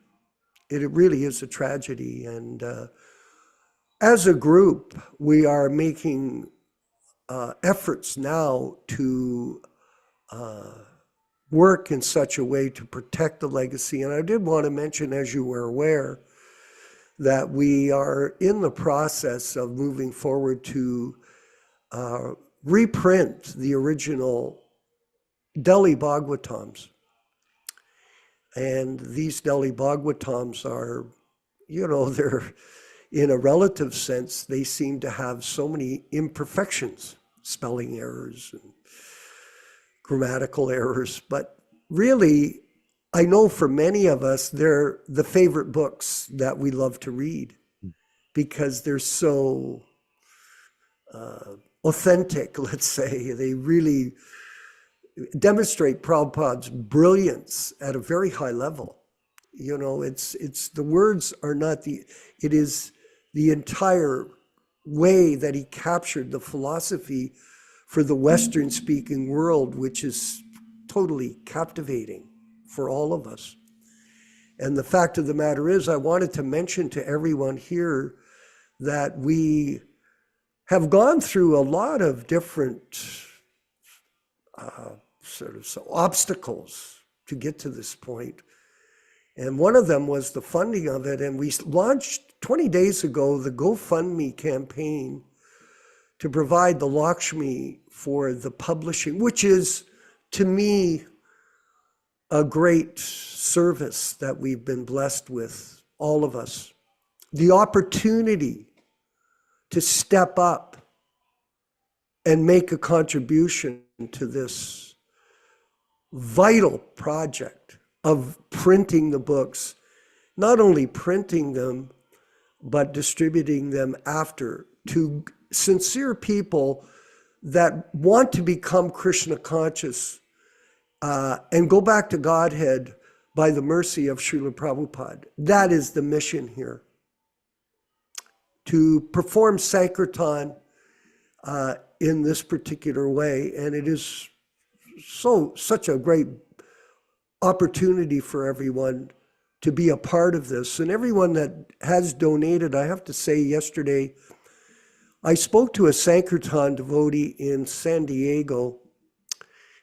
It really is a tragedy. And as a group, we are making efforts now to work in such a way to protect the legacy. And I did want to mention, as you were aware, that we are in the process of moving forward to reprint the original Delhi Bhagavatams. And these Delhi Bhagavatams are, they're, in a relative sense, they seem to have so many imperfections, spelling errors and grammatical errors. But really, I know for many of us, they're the favorite books that we love to read because they're so authentic, let's say. They really demonstrate Prabhupada's brilliance at a very high level. It's the words are not it is the entire way that he captured the philosophy for the Western speaking world, which is totally captivating for all of us. And the fact of the matter is, I wanted to mention to everyone here that we have gone through a lot of different obstacles to get to this point. And one of them was the funding of it. And we launched 20 days ago the GoFundMe campaign to provide the Lakshmi for the publishing, which is, to me, a great service that we've been blessed with, all of us. The opportunity to step up and make a contribution to this vital project of printing the books, not only printing them, but distributing them after to sincere people that want to become Krishna conscious and go back to Godhead by the mercy of Srila Prabhupada. That is the mission here. To perform Sankirtan in this particular way. And it is such a great opportunity for everyone to be a part of this. And everyone that has donated, I have to say, yesterday, I spoke to a Sankirtan devotee in San Diego.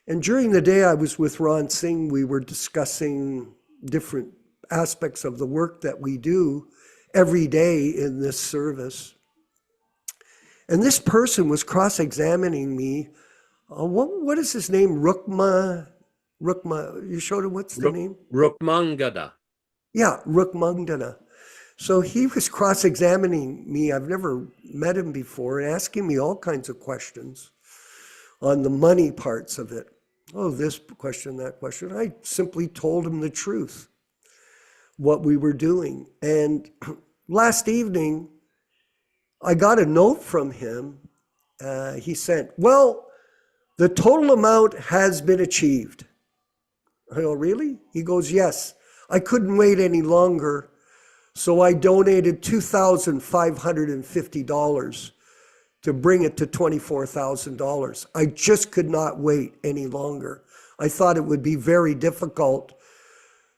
And during the day I was with Ron Singh, we were discussing different aspects of the work that we do every day in this service. And this person was cross-examining me. What is his name? Rukma, you showed him, what's the name? Rukmangada. Yeah, Rukmangada. So he was cross-examining me. I've never met him before, and asking me all kinds of questions on the money parts of it. Oh, this question, that question. I simply told him the truth, what we were doing. And last evening, I got a note from him. He sent, well, the total amount has been achieved. I go, really? He goes, yes. I couldn't wait any longer, so I donated $2,550 to bring it to $24,000. I just could not wait any longer. I thought it would be very difficult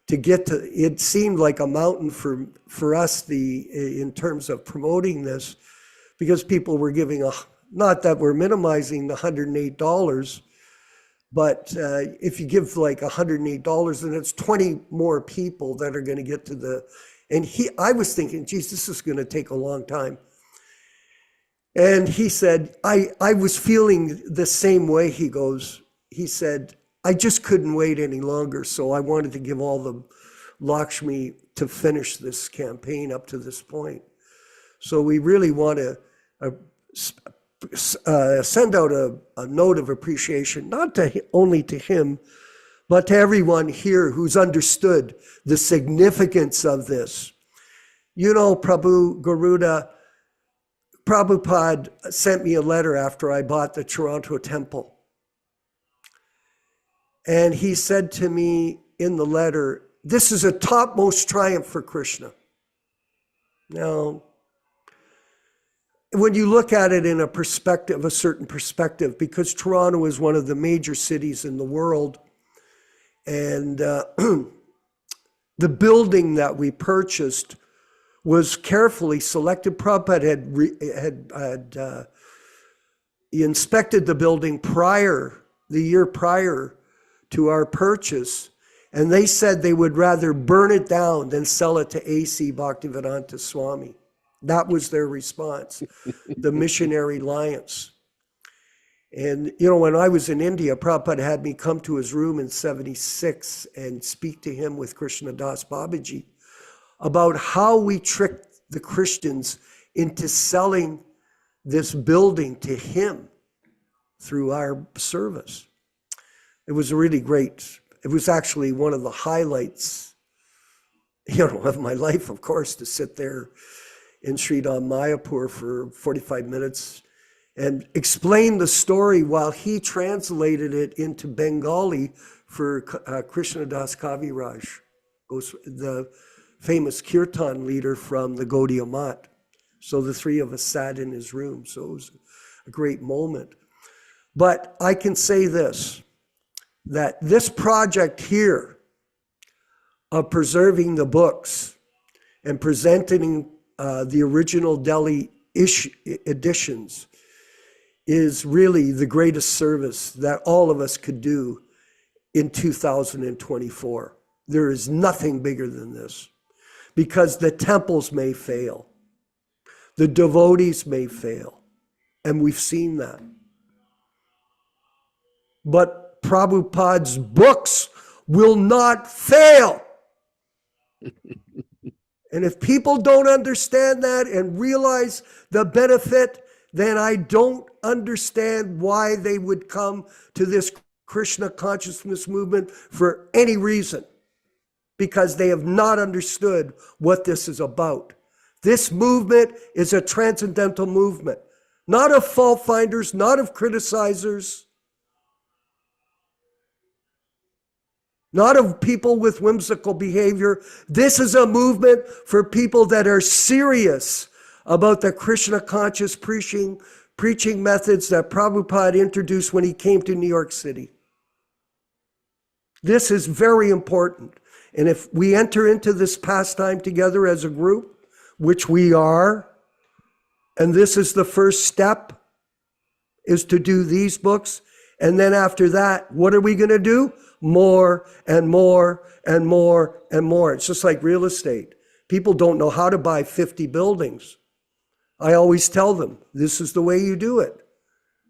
to get to. It seemed like a mountain for us in terms of promoting this, because people were giving not that we're minimizing the $108, but if you give like $108, then it's 20 more people that are going to get to the, and I was thinking, geez, this is going to take a long time. And he said, I was feeling the same way. He said, I just couldn't wait any longer. So I wanted to give all the Lakshmi to finish this campaign up to this point. So we really want to send out a note of appreciation, not only to him, but to everyone here who's understood the significance of this. You know, Prabhupada sent me a letter after I bought the Toronto temple. And he said to me in the letter, this is a topmost triumph for Krishna. Now, when you look at it in a certain perspective, because Toronto is one of the major cities in the world, and the building that we purchased was carefully selected. Prabhupada had inspected the building the year prior to our purchase, and they said they would rather burn it down than sell it to A.C. Bhaktivedanta Swami. That was their response, the Missionary Alliance. And, you know, when I was in India, Prabhupada had me come to his room in 76 and speak to him with Krishna Das Babaji about how we tricked the Christians into selling this building to him through our service. It was really great. It was actually one of the highlights, of my life, of course, to sit there in Sridham Mayapur for 45 minutes and explain the story while he translated it into Bengali for Krishna Das Kaviraj, the famous kirtan leader from the Gaudiya Math. So the three of us sat in his room. So it was a great moment. But I can say this, that this project here of preserving the books and presenting the original Delhi editions is really the greatest service that all of us could do in 2024. There is nothing bigger than this, because the temples may fail, the devotees may fail, and we've seen that. But Prabhupada's books will not fail. And if people don't understand that and realize the benefit, then I don't understand why they would come to this Krishna consciousness movement for any reason, because they have not understood what this is about. This movement is a transcendental movement, not of fault finders, not of criticizers, not of people with whimsical behavior. This is a movement for people that are serious about the Krishna conscious preaching methods that Prabhupada introduced when he came to New York City. This is very important. And if we enter into this pastime together as a group, which we are, and this is the first step, is to do these books. And then after that, what are we going to do? More and more and more and more. It's just like real estate. People don't know how to buy 50 buildings. I always tell them, this is the way you do it.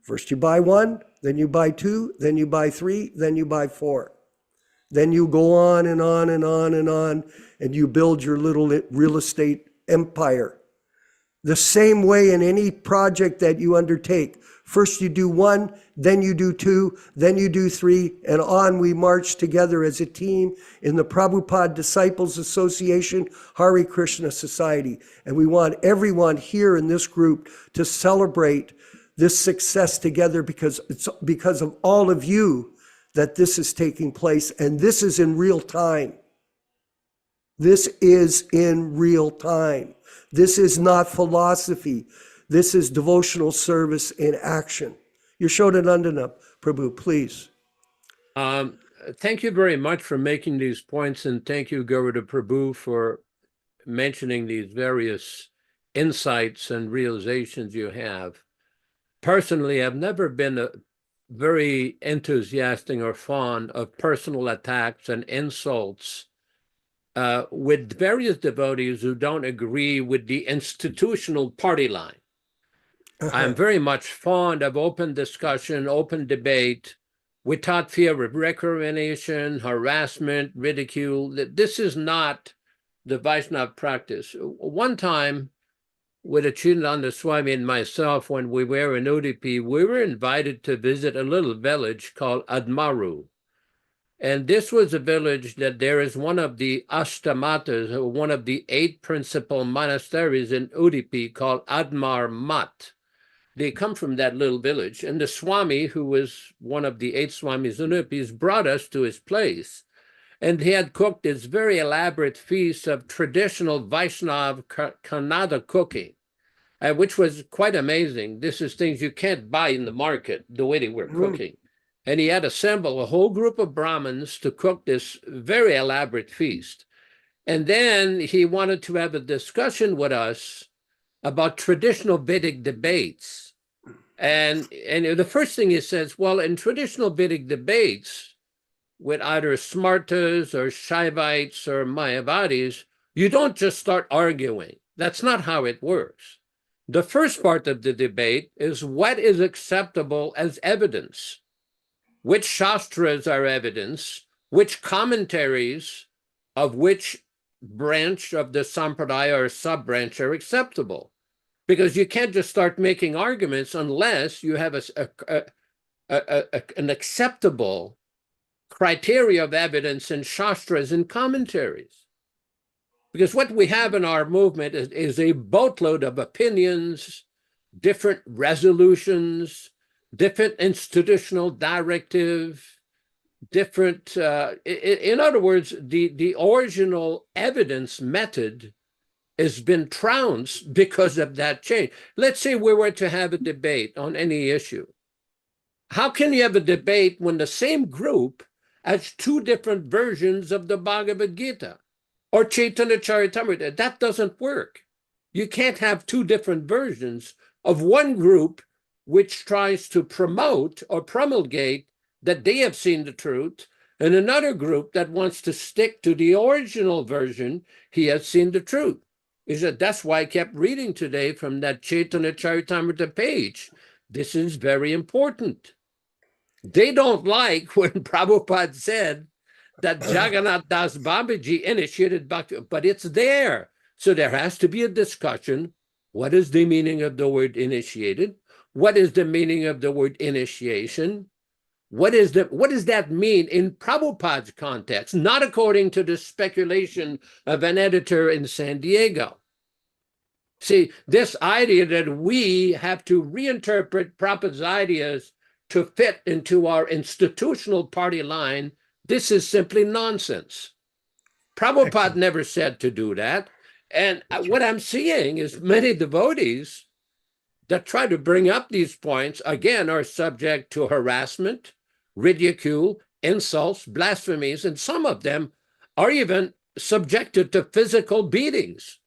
First you buy one, then you buy two, then you buy three, then you buy four. Then you go on and on and on and on, and you build your little real estate empire. The same way in any project that you undertake. First you do one, then you do two, then you do three, and on we march together as a team in the Prabhupada Disciples Association, Hare Krishna Society. And we want everyone here in this group to celebrate this success together, because it's because of all of you that this is taking place, and this is in real time. This is in real time. This is not philosophy. This is devotional service in action. Yashodanandana, Prabhu, please. Thank you very much for making these points, and thank you, Garuda Prabhu, for mentioning these various insights and realizations you have. Personally, I've never been a very enthusiastic or fond of personal attacks and insults with various devotees who don't agree with the institutional party line. I'm very much fond of open discussion, open debate, without fear of recrimination, harassment, ridicule. This is not the Vaishnava practice. One time, with Achindananda Swami and myself, when we were in Udupi, we were invited to visit a little village called Admaru. And this was a village that there is one of the Ashtamatas, one of the 8 principal monasteries in Udupi, called Admar Mat. They come from that little village. And the Swami, who was one of the 8 Swamis in Udupi, brought us to his place. And he had cooked this very elaborate feast of traditional Vaishnava Kannada cooking, which was quite amazing. This is things you can't buy in the market, the way they were cooking. And he had assembled a whole group of Brahmins to cook this very elaborate feast. And then he wanted to have a discussion with us about traditional Vedic debates. And the first thing he says, well, in traditional Vedic debates, with either Smartas or Shaivites or Mayavadis, you don't just start arguing. That's not how it works. The first part of the debate is what is acceptable as evidence, which Shastras are evidence, which commentaries of which branch of the Sampradaya or sub-branch are acceptable. Because you can't just start making arguments unless you have an acceptable criteria of evidence in Shastras and commentaries. Because what we have in our movement is a boatload of opinions, different resolutions, different institutional directive, different, in other words, the original evidence method has been trounced because of that change. Let's say we were to have a debate on any issue. How can you have a debate when the same group has 2 different versions of the Bhagavad Gita or Chaitanya Charitamrita? That doesn't work. You can't have 2 different versions of one group which tries to promote or promulgate that they have seen the truth, and another group that wants to stick to the original version. He has seen the truth. That's why I kept reading today from that Chaitanya Charitamrita page. This is very important. They don't like when Prabhupada said that Jagannath Das Babaji initiated Bhakti, but it's there. So there has to be a discussion. What is the meaning of the word initiated? What is the meaning of the word initiation? What does that mean in Prabhupada's context, not according to the speculation of an editor in San Diego? See, this idea that we have to reinterpret Prabhupada's ideas to fit into our institutional party line, this is simply nonsense. Prabhupada Excellent. never said to do that. And what I'm seeing is many devotees that try to bring up these points, again, are subject to harassment, ridicule, insults, blasphemies, and some of them are even subjected to physical beatings,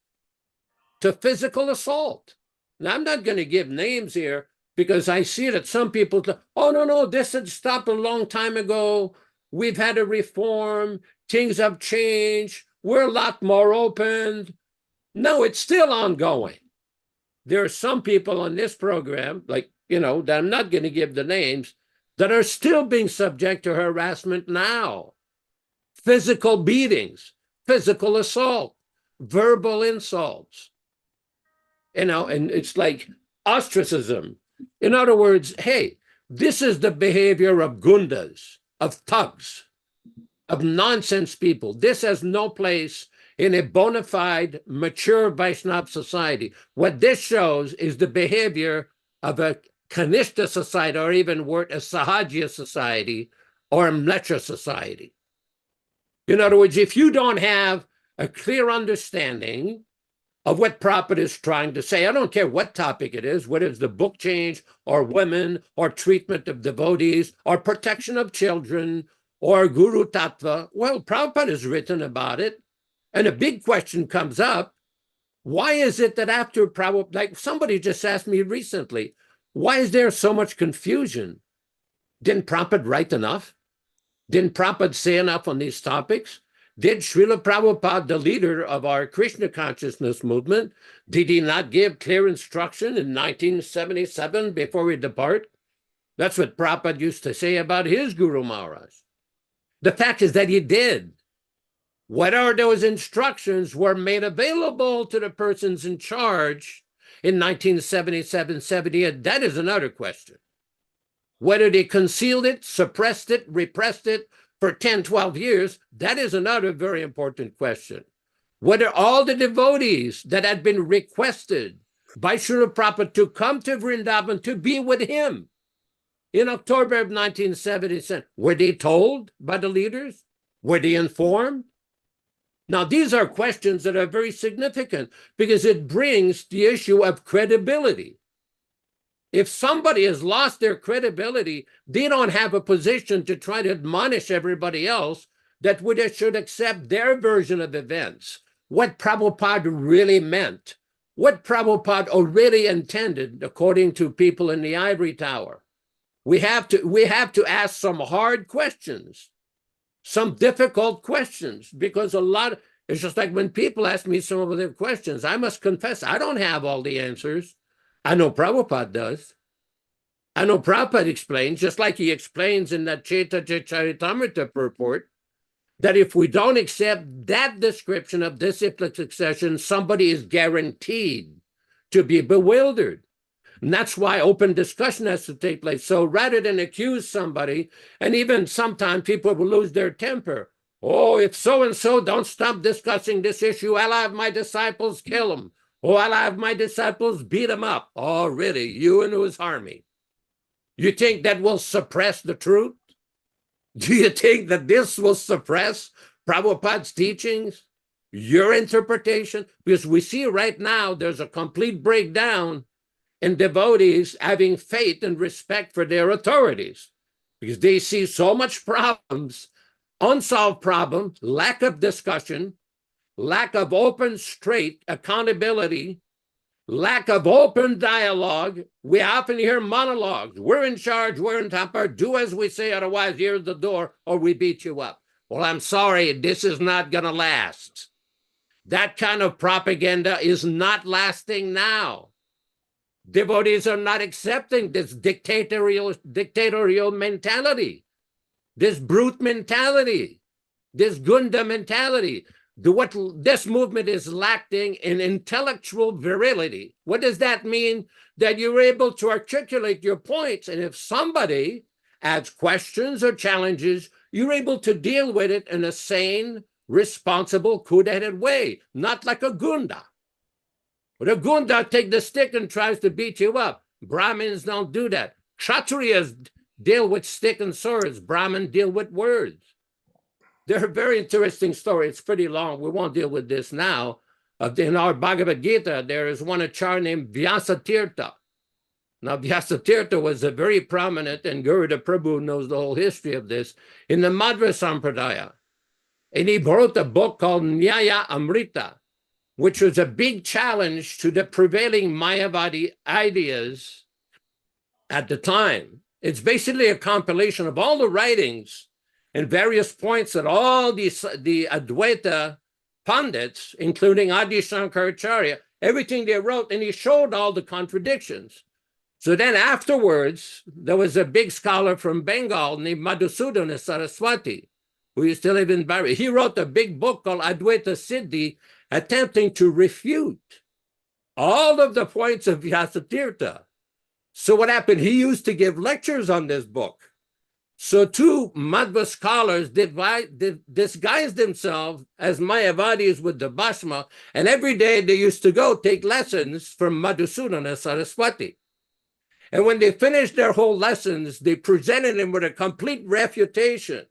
to physical assault. Now, I'm not going to give names here because I see that some people say, oh, no, this had stopped a long time ago. We've had a reform. Things have changed. We're a lot more open. No, it's still ongoing. There are some people on this program, like, that I'm not going to give the names, that are still being subject to harassment now. Physical beatings, physical assault, verbal insults. And it's like ostracism. In other words, hey, this is the behavior of gundas, of thugs, of nonsense people. This has no place in a bona fide, mature Vaishnava society. What this shows is the behavior of a Kanishta society, or even worse, a Sahajya society, or a Mlecha society. In other words, if you don't have a clear understanding of what Prabhupada is trying to say, I don't care what topic it is, whether it's the book change, or women, or treatment of devotees, or protection of children, or Guru Tattva, well, Prabhupada has written about it. And a big question comes up, why is it that after Prabhupada, like somebody just asked me recently, why is there so much confusion? Didn't Prabhupada write enough? Didn't Prabhupada say enough on these topics? Did Srila Prabhupada, the leader of our Krishna consciousness movement, did he not give clear instruction in 1977 before we depart? That's what Prabhupada used to say about his Guru Maharaj. The fact is that he did. Whether those instructions were made available to the persons in charge in 1977, 78, that is another question. Whether they concealed it, suppressed it, repressed it for 10, 12 years, that is another very important question. Whether all the devotees that had been requested by Srila Prabhupada to come to Vrindavan to be with him in October of 1977, were they told by the leaders? Were they informed? Now, these are questions that are very significant because it brings the issue of credibility. If somebody has lost their credibility, they don't have a position to try to admonish everybody else that they should accept their version of events, what Prabhupada really meant, what Prabhupada already intended, according to people in the ivory tower. We have to ask some hard questions, some difficult questions, because it's just like when people ask me some of their questions, I must confess, I don't have all the answers. I know Prabhupada does. I know Prabhupada explains, just like he explains in that Chaitanya Charitamrita purport, that if we don't accept that description of disciplic succession, somebody is guaranteed to be bewildered. And that's why open discussion has to take place. So rather than accuse somebody, and even sometimes people will lose their temper. Oh, if so-and-so don't stop discussing this issue, I'll have my disciples kill them. Oh, I'll have my disciples beat them up. Oh, really? You and his army. You think that will suppress the truth? Do you think that this will suppress Prabhupada's teachings? Your interpretation? Because we see right now there's a complete breakdown in devotees having faith and respect for their authorities because they see so much problems, unsolved problems, lack of discussion, lack of open, straight accountability, lack of open dialogue. We often hear monologues. We're in charge, we're in top, or do as we say, otherwise here's the door, or we beat you up. Well, I'm sorry, this is not going to last. That kind of propaganda is not lasting now. Devotees are not accepting this dictatorial mentality, this brute mentality, this Gunda mentality. What this movement is lacking in intellectual virility. What does that mean? That you're able to articulate your points, and if somebody adds questions or challenges, you're able to deal with it in a sane, responsible, cool-headed way, not like a Gunda. But a Gunda take the stick and tries to beat you up. Brahmins don't do that. Kshatriyas deal with stick and swords. Brahmins deal with words. They're a very interesting story. It's pretty long. We won't deal with this now. In our Bhagavad Gita, there is one acharya named Vyasatirtha. Now, Vyasatirtha was a very prominent, and Garuda Prabhu knows the whole history of this, in the Madhva Sampradaya. And he wrote a book called Nyaya Amrita, which was a big challenge to the prevailing Mayavadi ideas at the time. It's basically a compilation of all the writings and various points that all the Advaita Pandits, including Adi Shankaracharya, everything they wrote, and he showed all the contradictions. So then afterwards, there was a big scholar from Bengal named Madhusudana Saraswati, who used to live in Bari. He wrote a big book called Advaita Siddhi, attempting to refute all of the points of Vyasatirtha. So what happened? He used to give lectures on this book. So two Madhva scholars disguised themselves as Mayavadis with the Bhashma, and every day they used to go take lessons from Madhusudana Saraswati. And when they finished their whole lessons, they presented him with a complete refutation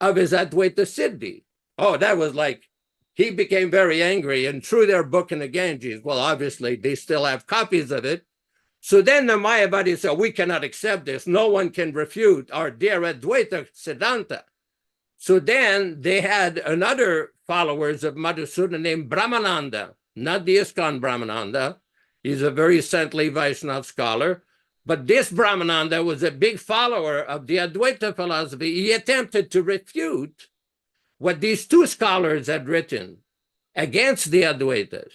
of his Advaita Siddhi. Oh, that was like, he became very angry and threw their book in the Ganges. Well, obviously, they still have copies of it. So then the Mayavadis said, we cannot accept this. No one can refute our dear Advaita Siddhanta. So then they had another followers of Madhusudana named Brahmananda, not the ISKCON Brahmananda. He's a very saintly Vaishnava scholar. But this Brahmananda was a big follower of the Advaita philosophy. He attempted to refute what these two scholars had written against the Advaitas.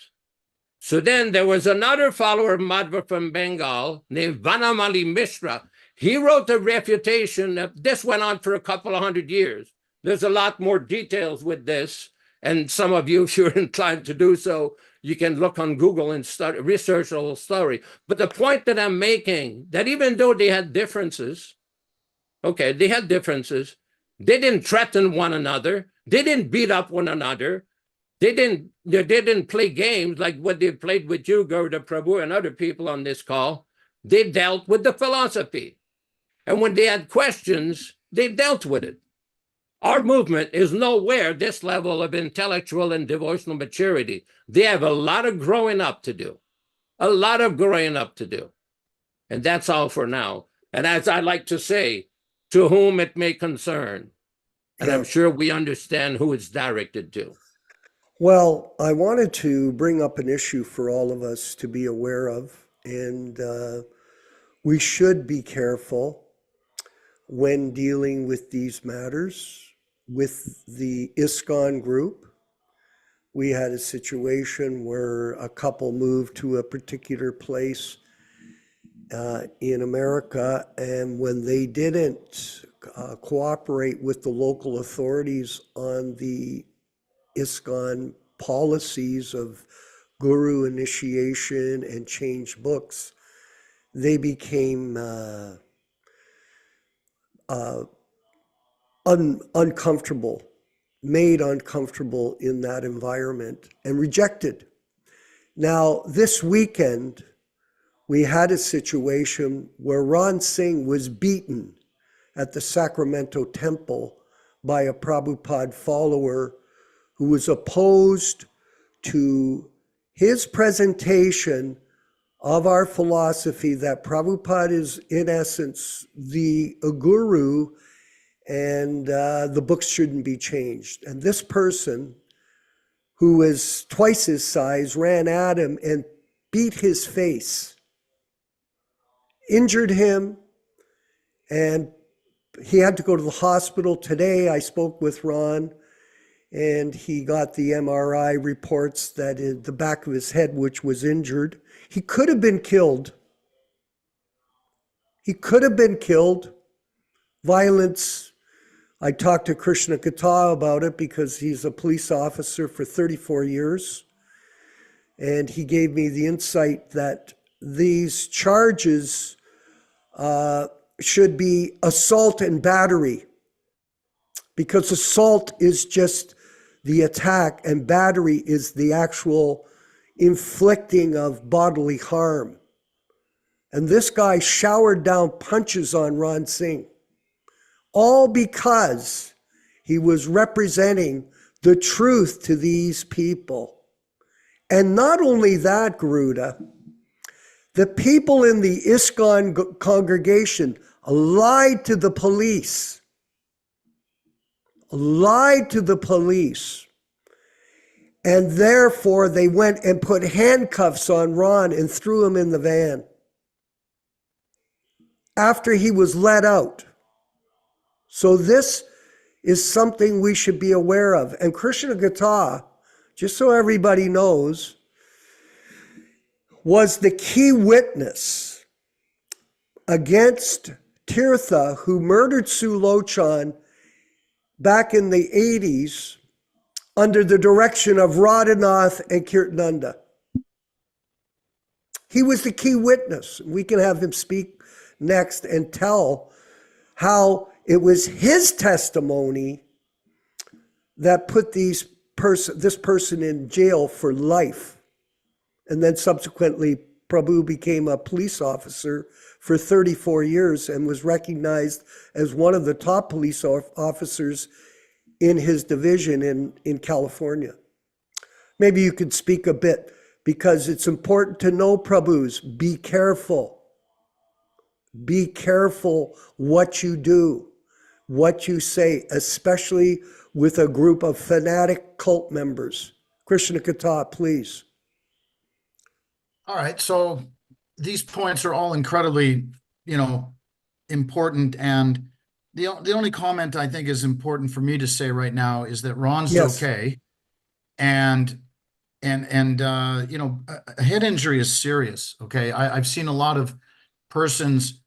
So then there was another follower of Madhva from Bengal named Vanamali Mishra. He wrote a refutation. This went on for a couple of 100 years. There's a lot more details with this. And some of you, if you're inclined to do so, you can look on Google and research the whole story. But the point that I'm making, that even though they had differences, okay, they had differences, they didn't threaten one another. They didn't beat up one another. They didn't play games like what they played with you, Garuda Prabhu, and other people on this call. They dealt with the philosophy. And when they had questions, they dealt with it. Our movement is nowhere this level of intellectual and devotional maturity. They have a lot of growing up to do. A lot of growing up to do. And that's all for now. And as I like to say, to whom it may concern. And I'm sure we understand who it's directed to. Well, I wanted to bring up an issue for all of us to be aware of, and we should be careful when dealing with these matters. With the ISKCON group, we had a situation where a couple moved to a particular place in America, and when they didn't cooperate with the local authorities on the ISKCON policies of guru initiation and change books, they became uncomfortable, made uncomfortable in that environment and rejected. Now, this weekend, we had a situation where Ron Singh was beaten at the Sacramento Temple by a Prabhupada follower who was opposed to his presentation of our philosophy that Prabhupada is, in essence, the guru, and the books shouldn't be changed. And this person, who was twice his size, ran at him and beat his face, injured him, and he had to go to the hospital. Today I spoke with Ron, and he got the MRI reports that in the back of his head, which was injured. He could have been killed. He could have been killed. Violence. I talked to Krishna Kata about it because he's a police officer for 34 years. And he gave me the insight that these charges should be assault and battery, because assault is just the attack and battery is the actual inflicting of bodily harm. And this guy showered down punches on Ron Singh, all because he was representing the truth to these people. And not only that, Garuda, the people in the ISKCON congregation lied to the police. Lied to the police. And therefore they went and put handcuffs on Ron and threw him in the van after he was let out. So this is something we should be aware of. And Krishna Gata, just so everybody knows, was the key witness against Tirtha, who murdered Sulochan back in the 80s under the direction of Radhanath and Kirtananda. He was the key witness. We can have him speak next and tell how it was his testimony that put this person in jail for life. And then subsequently, Prabhu became a police officer for 34 years and was recognized as one of the top police officers in his division in California. Maybe you could speak a bit, because it's important to know, Prabhus, be careful. Be careful what you do, what you say, especially with a group of fanatic cult members. Krishna Kata, please. All right, so these points are all incredibly, important. And the only comment I think is important for me to say right now is that Ron's okay, and a head injury is serious. Okay, I've seen a lot of persons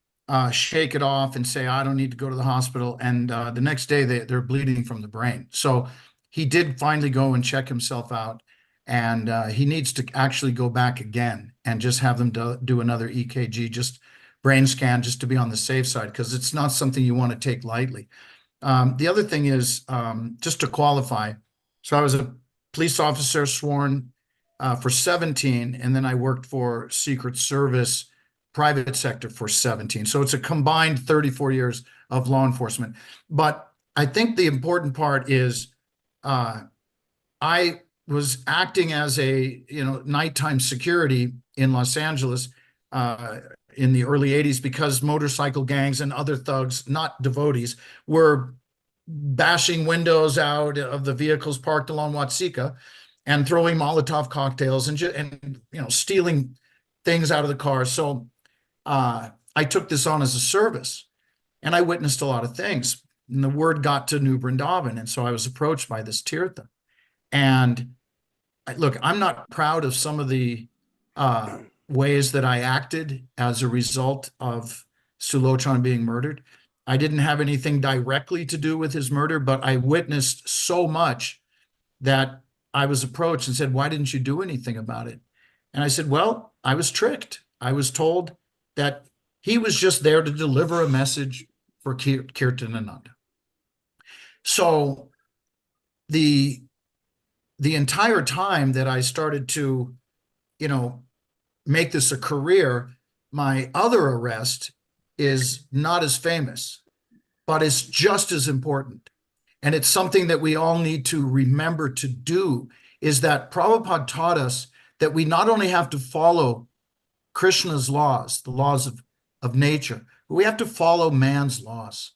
shake it off and say, I don't need to go to the hospital, and the next day they're bleeding from the brain. So he did finally go and check himself out. And he needs to actually go back again and just have them do another EKG, just brain scan, just to be on the safe side, because it's not something you want to take lightly. The other thing is, just to qualify, so I was a police officer sworn for 17, and then I worked for Secret Service, private sector for 17. So it's a combined 34 years of law enforcement. But I think the important part is I was acting as a nighttime security in Los Angeles in the early 80s, because motorcycle gangs and other thugs, not devotees, were bashing windows out of the vehicles parked along Watsika and throwing Molotov cocktails and stealing things out of the car. So I took this on as a service, and I witnessed a lot of things. And the word got to New Vrindavan, and so I was approached by this Tirtha. And look, I'm not proud of some of the ways that I acted as a result of Sulochan being murdered. I didn't have anything directly to do with his murder, but I witnessed so much that I was approached and said, why didn't you do anything about it? And I said, well, I was tricked. I was told that he was just there to deliver a message for Kirtananda. So the entire time that I started to, make this a career, my other arrest is not as famous, but it's just as important. And it's something that we all need to remember to do, is that Prabhupada taught us that we not only have to follow Krishna's laws, the laws of nature, but we have to follow man's laws.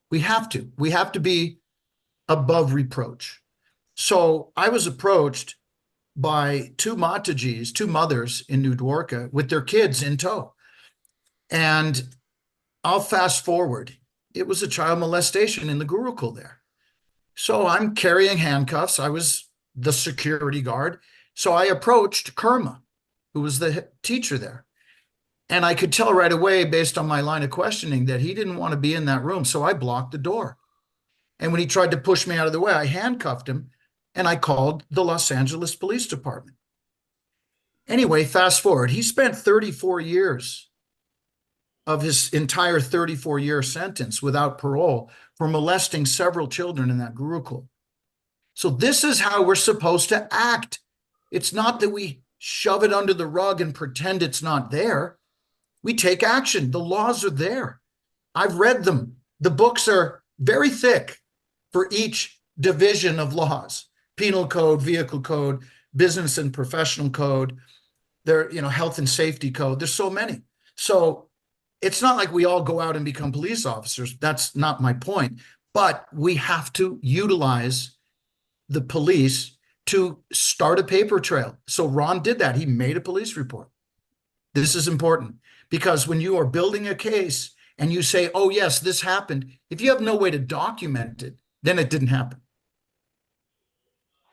We have to be above reproach. So I was approached by two Matajis, two mothers in New Dwarka with their kids in tow. And I'll fast forward. It was a child molestation in the Gurukul there. So I'm carrying handcuffs. I was the security guard. So I approached Kurma, who was the teacher there. And I could tell right away, based on my line of questioning, that he didn't want to be in that room. So I blocked the door. And when he tried to push me out of the way, I handcuffed him and I called the Los Angeles Police Department. Anyway, fast forward. He spent 34 years of his entire 34-year sentence without parole for molesting several children in that Gurukul. So this is how we're supposed to act. It's not that we shove it under the rug and pretend it's not there. We take action. The laws are there. I've read them. The books are very thick for each division of laws: penal code, vehicle code, business and professional code, health and safety code. There's so many. So it's not like we all go out and become police officers. That's not my point. But we have to utilize the police to start a paper trail. So Ron did that. He made a police report. This is important because when you are building a case and you say, oh, yes, this happened, if you have no way to document it, then it didn't happen.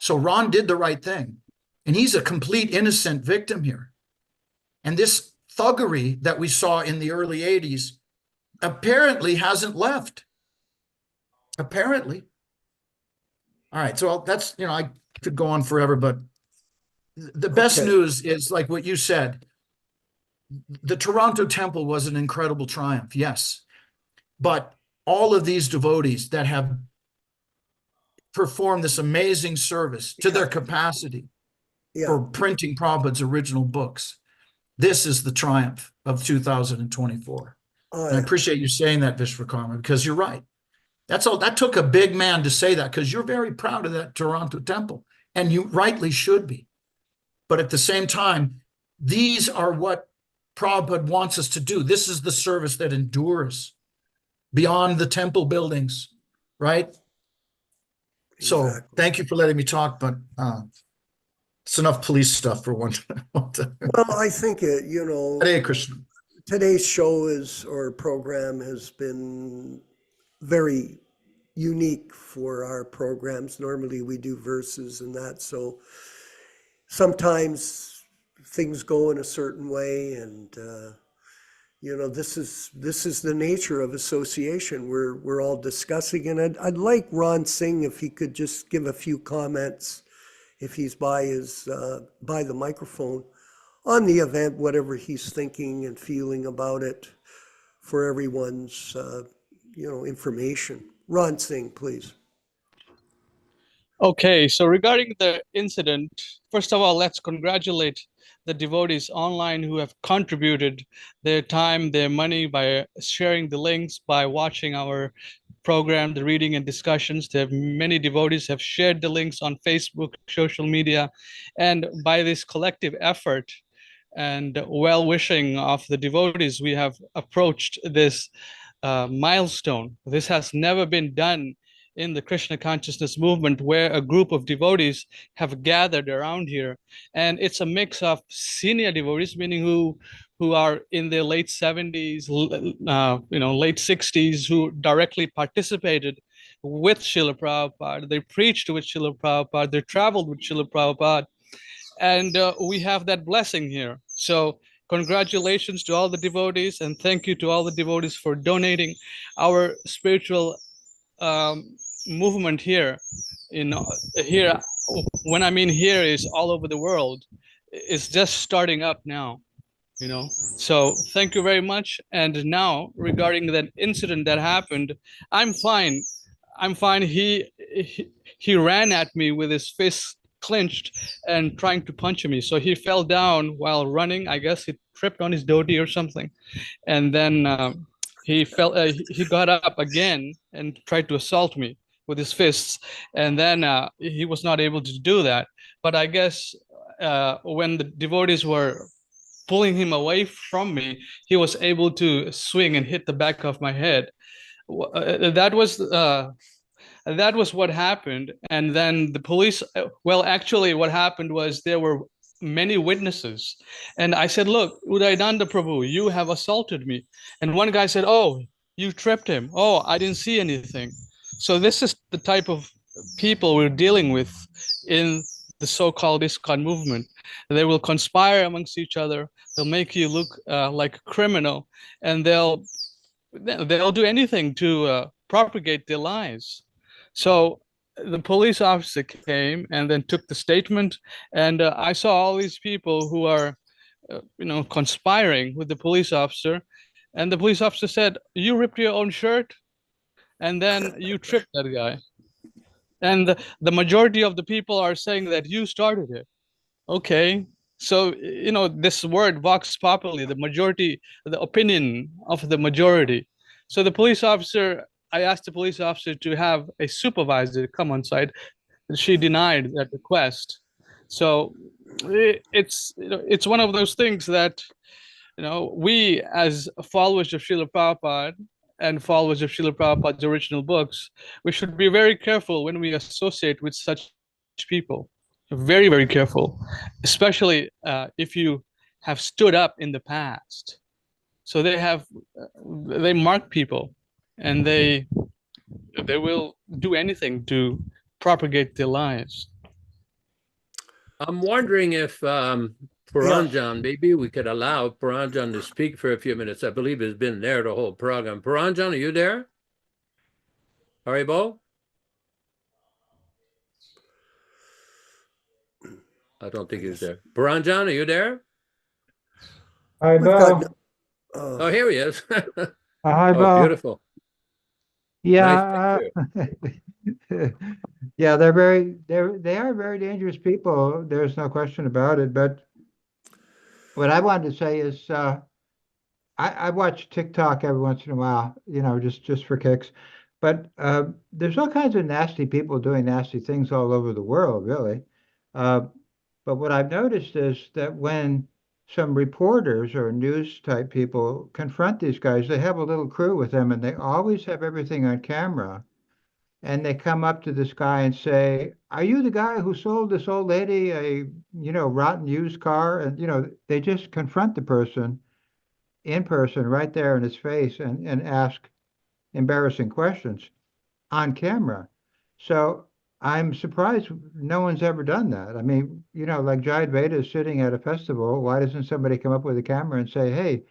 So Ron did the right thing. And he's a complete innocent victim here. And this thuggery that we saw in the early 80s apparently hasn't left. Apparently. All right, so that's, I could go on forever, but the best news is like what you said. The Toronto Temple was an incredible triumph, yes. But all of these devotees that have performed this amazing service to their capacity for printing Prabhupada's original books, this is the triumph of 2024. And I appreciate you saying that, Vishwakarma, because you're right. That's all. That took a big man to say that, because you're very proud of that Toronto Temple, and you rightly should be. But at the same time, these are what Prabhupada wants us to do. This is the service that endures beyond the temple buildings, right? So thank you for letting me talk, but it's enough police stuff for one time. Well, I think Hare Krishna. Today's show or program has been very unique for our programs. Normally we do verses and that, so sometimes things go in a certain way, and this is the nature of association. We're all discussing, and I'd like Ron Singh, if he could just give a few comments, if he's by the microphone, on the event, whatever he's thinking and feeling about it, for everyone's information. Ron Singh, please. Okay, so regarding the incident, first of all, let's congratulate the devotees online who have contributed their time, their money by sharing the links, by watching our program, the reading and discussions. Many devotees have shared the links on Facebook, social media, and by this collective effort and well-wishing of the devotees, we have approached this milestone. This has never been done in the Krishna consciousness movement, where a group of devotees have gathered around here. And it's a mix of senior devotees, meaning who are in their late 70s, late 60s, who directly participated with Srila Prabhupada. They preached with Srila Prabhupada. They traveled with Srila Prabhupada. And we have that blessing here. So congratulations to all the devotees, and thank you to all the devotees for donating. Our spiritual movement here, when I mean here is all over the world, is just starting up now, So thank you very much. And now regarding that incident that happened, I'm fine. He ran at me with his fists clenched and trying to punch me. So he fell down while running. I guess he tripped on his dhoti or something. And then he got up again and tried to assault me with his fists. And then he was not able to do that. But I guess when the devotees were pulling him away from me, he was able to swing and hit the back of my head. That that was what happened. And then the police, well, actually what happened was there were many witnesses. And I said, look, Udayananda Prabhu, you have assaulted me. And one guy said, oh, you tripped him. Oh, I didn't see anything. So this is the type of people we're dealing with in the so-called ISKCON movement. They will conspire amongst each other. They'll make you look like a criminal, and they'll do anything to propagate their lies. So the police officer came and then took the statement, and I saw all these people who are, conspiring with the police officer, and the police officer said, "You ripped your own shirt, and then you tripped that guy." And the majority of the people are saying that you started it. Okay, so this word vox populi, the majority, the opinion of the majority. So the police officer, I asked the police officer to have a supervisor come on site. She denied that request. So it's one of those things that we as followers of Srila Prabhupada and followers of Srila Prabhupada's original books, we should be very careful when we associate with such people. Very, very careful, especially if you have stood up in the past. So they mark people, and they will do anything to propagate their lies. I'm wondering if Puranjan, maybe we could allow Puranjan to speak for a few minutes. I believe he's been there the whole program. Puranjan, are you there? Haribo? I don't think he's there. Puranjan, are you there? Hi, We've got, Bill. Oh, here he is. Hi, Oh, Bill. beautiful. Yeah, Nice yeah, they are very dangerous people. There's no question about it. But what I wanted to say is, I watch TikTok every once in a while, just for kicks. But there's all kinds of nasty people doing nasty things all over the world, really. But what I've noticed is that when some reporters or news type people confront these guys, they have a little crew with them, and they always have everything on camera. And they come up to this guy and say, "Are you the guy who sold this old lady a, rotten used car?" And, they just confront the person in person right there in his face and ask embarrassing questions on camera. So I'm surprised no one's ever done that. I mean, like Jayad Vaida is sitting at a festival. Why doesn't somebody come up with a camera and say, "Hey,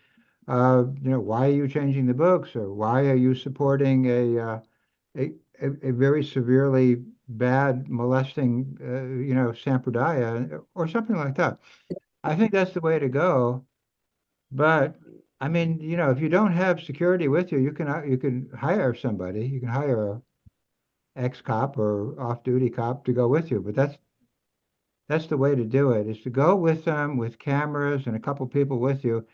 why are you changing the books, or why are you supporting a very severely bad molesting, sampradaya," or something like that? I think that's the way to go. But I mean, if you don't have security with you, you can hire somebody. You can hire a ex-cop or off-duty cop to go with you. But that's the way to do it, is to go with them with cameras and a couple people with you,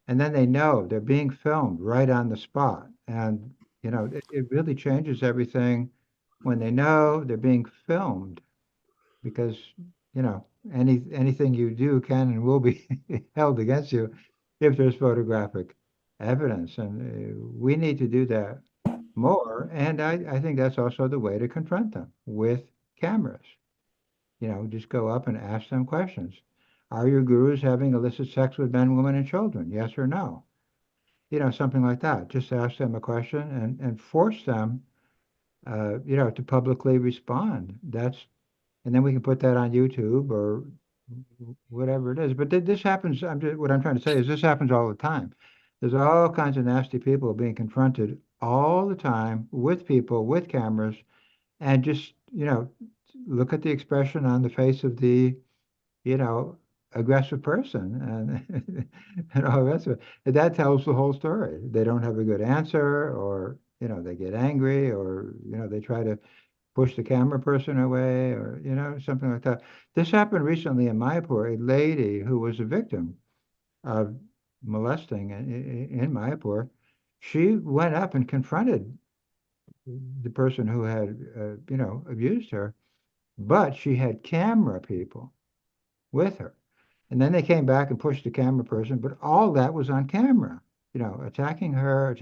and then they know they're being filmed right on the spot. And it really changes everything when they know they're being filmed, because anything you do can and will be held against you if there's photographic evidence. And we need to do that more. And I think that's also the way to confront them, with cameras. Just go up and ask them questions. Are your gurus having illicit sex with men, women, and children? Yes or no? Something like that. Just ask them a question and force them, to publicly respond. And then we can put that on YouTube or whatever it is. But this happens. What I'm trying to say is this happens all the time. There's all kinds of nasty people being confronted all the time with people with cameras, and just look at the expression on the face of the aggressive person, and and all the rest of it. And that tells the whole story. They don't have a good answer, or they get angry, or they try to push the camera person away, or something like that. This happened recently in Mayapur. A lady who was a victim of molesting in Mayapur, she went up and confronted the person who had abused her, but she had camera people with her. And then they came back and pushed the camera person, but all that was on camera, attacking her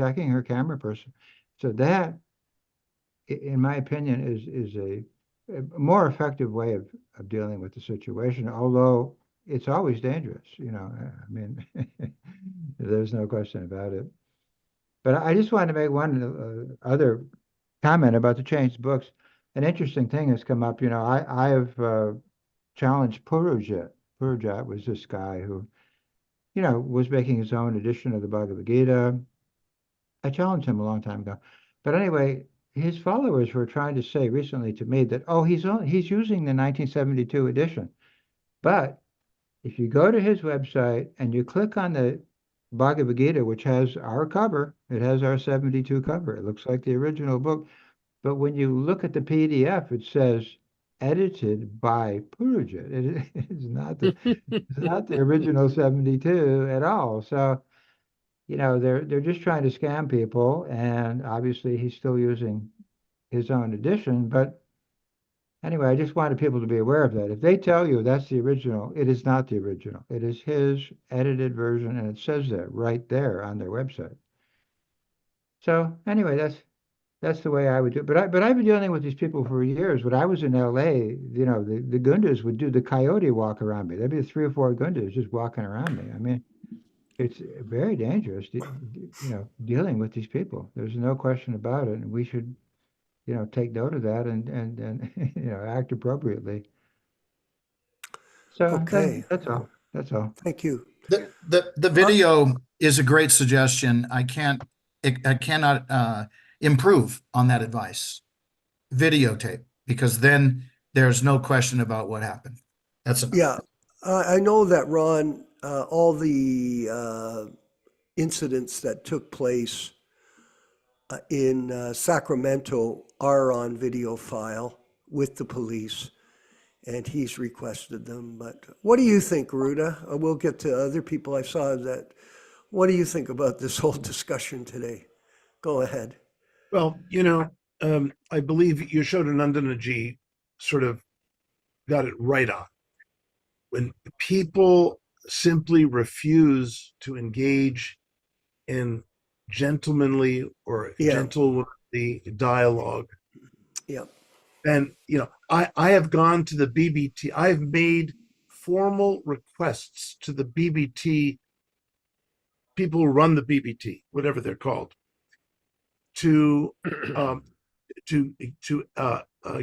camera person. So that in my opinion, is a more effective way of dealing with the situation, although it's always dangerous, I mean, there's no question about it. But I just wanted to make one other comment about the changed books. An interesting thing has come up. I have challenged Purujit. Purujit was this guy who, was making his own edition of the Bhagavad Gita. I challenged him a long time ago. But anyway, his followers were trying to say recently to me that, oh, he's using the 1972 edition. But if you go to his website and you click on the Bhagavad Gita, which has our cover, it has our 72 cover. It looks like the original book. But when you look at the PDF, it says edited by Purujit. It's not the original 72 at all. So, they're just trying to scam people, and obviously he's still using his own edition. But anyway, I just wanted people to be aware of that. If they tell you that's the original, it is not the original. It is his edited version, and it says that right there on their website. So anyway, that's the way I would do it. But I've been dealing with these people for years. When I was in LA, the Gundas would do the coyote walk around me. There'd be 3 or 4 Gundas just walking around me. I mean, it's very dangerous, dealing with these people. There's no question about it, and we should, take note of that and act appropriately. So Okay. that's all. That's all. Thank you. The video is a great suggestion. I cannot improve on that advice. Videotape, because then there's no question about what happened. That's enough. Yeah, I know that, Ron, all the incidents that took place in Sacramento are on video file with the police, and he's requested them. But what do you think, Ruda? We'll get to other people. I saw that. What do you think about this whole discussion today? Go ahead. Well, I believe Yashodanandanaji sort of got it right on. When people simply refuse to engage in gentlemanly or gentlemanly dialogue, and I have gone to the BBT. I have made formal requests to the BBT people who run the BBT, whatever they're called, to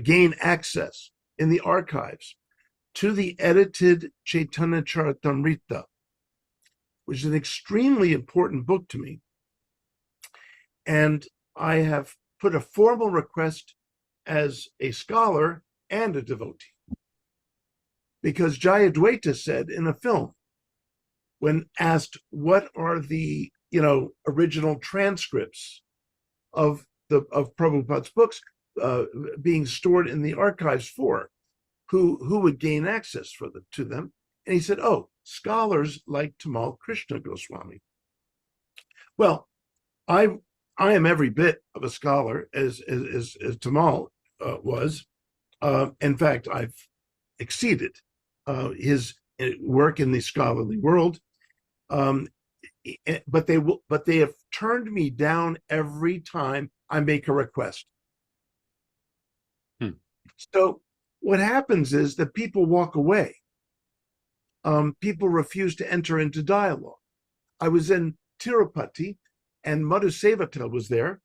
gain access in the archives to the edited Chaitanya Charitamrita, which is an extremely important book to me. And I have put a formal request as a scholar and a devotee. Because Jayadvaita said in a film, when asked what are the original transcripts of Prabhupada's books being stored in the archives for, who would gain access to them, and he said, "Oh, scholars like Tamal Krishna Goswami." Well, I am every bit of a scholar as Tamal was. In fact, I've exceeded his work in the scholarly world. But they have turned me down every time I make a request. So what happens is that people walk away. People refuse to enter into dialogue. I was in Tirupati, and Madhusevata was there.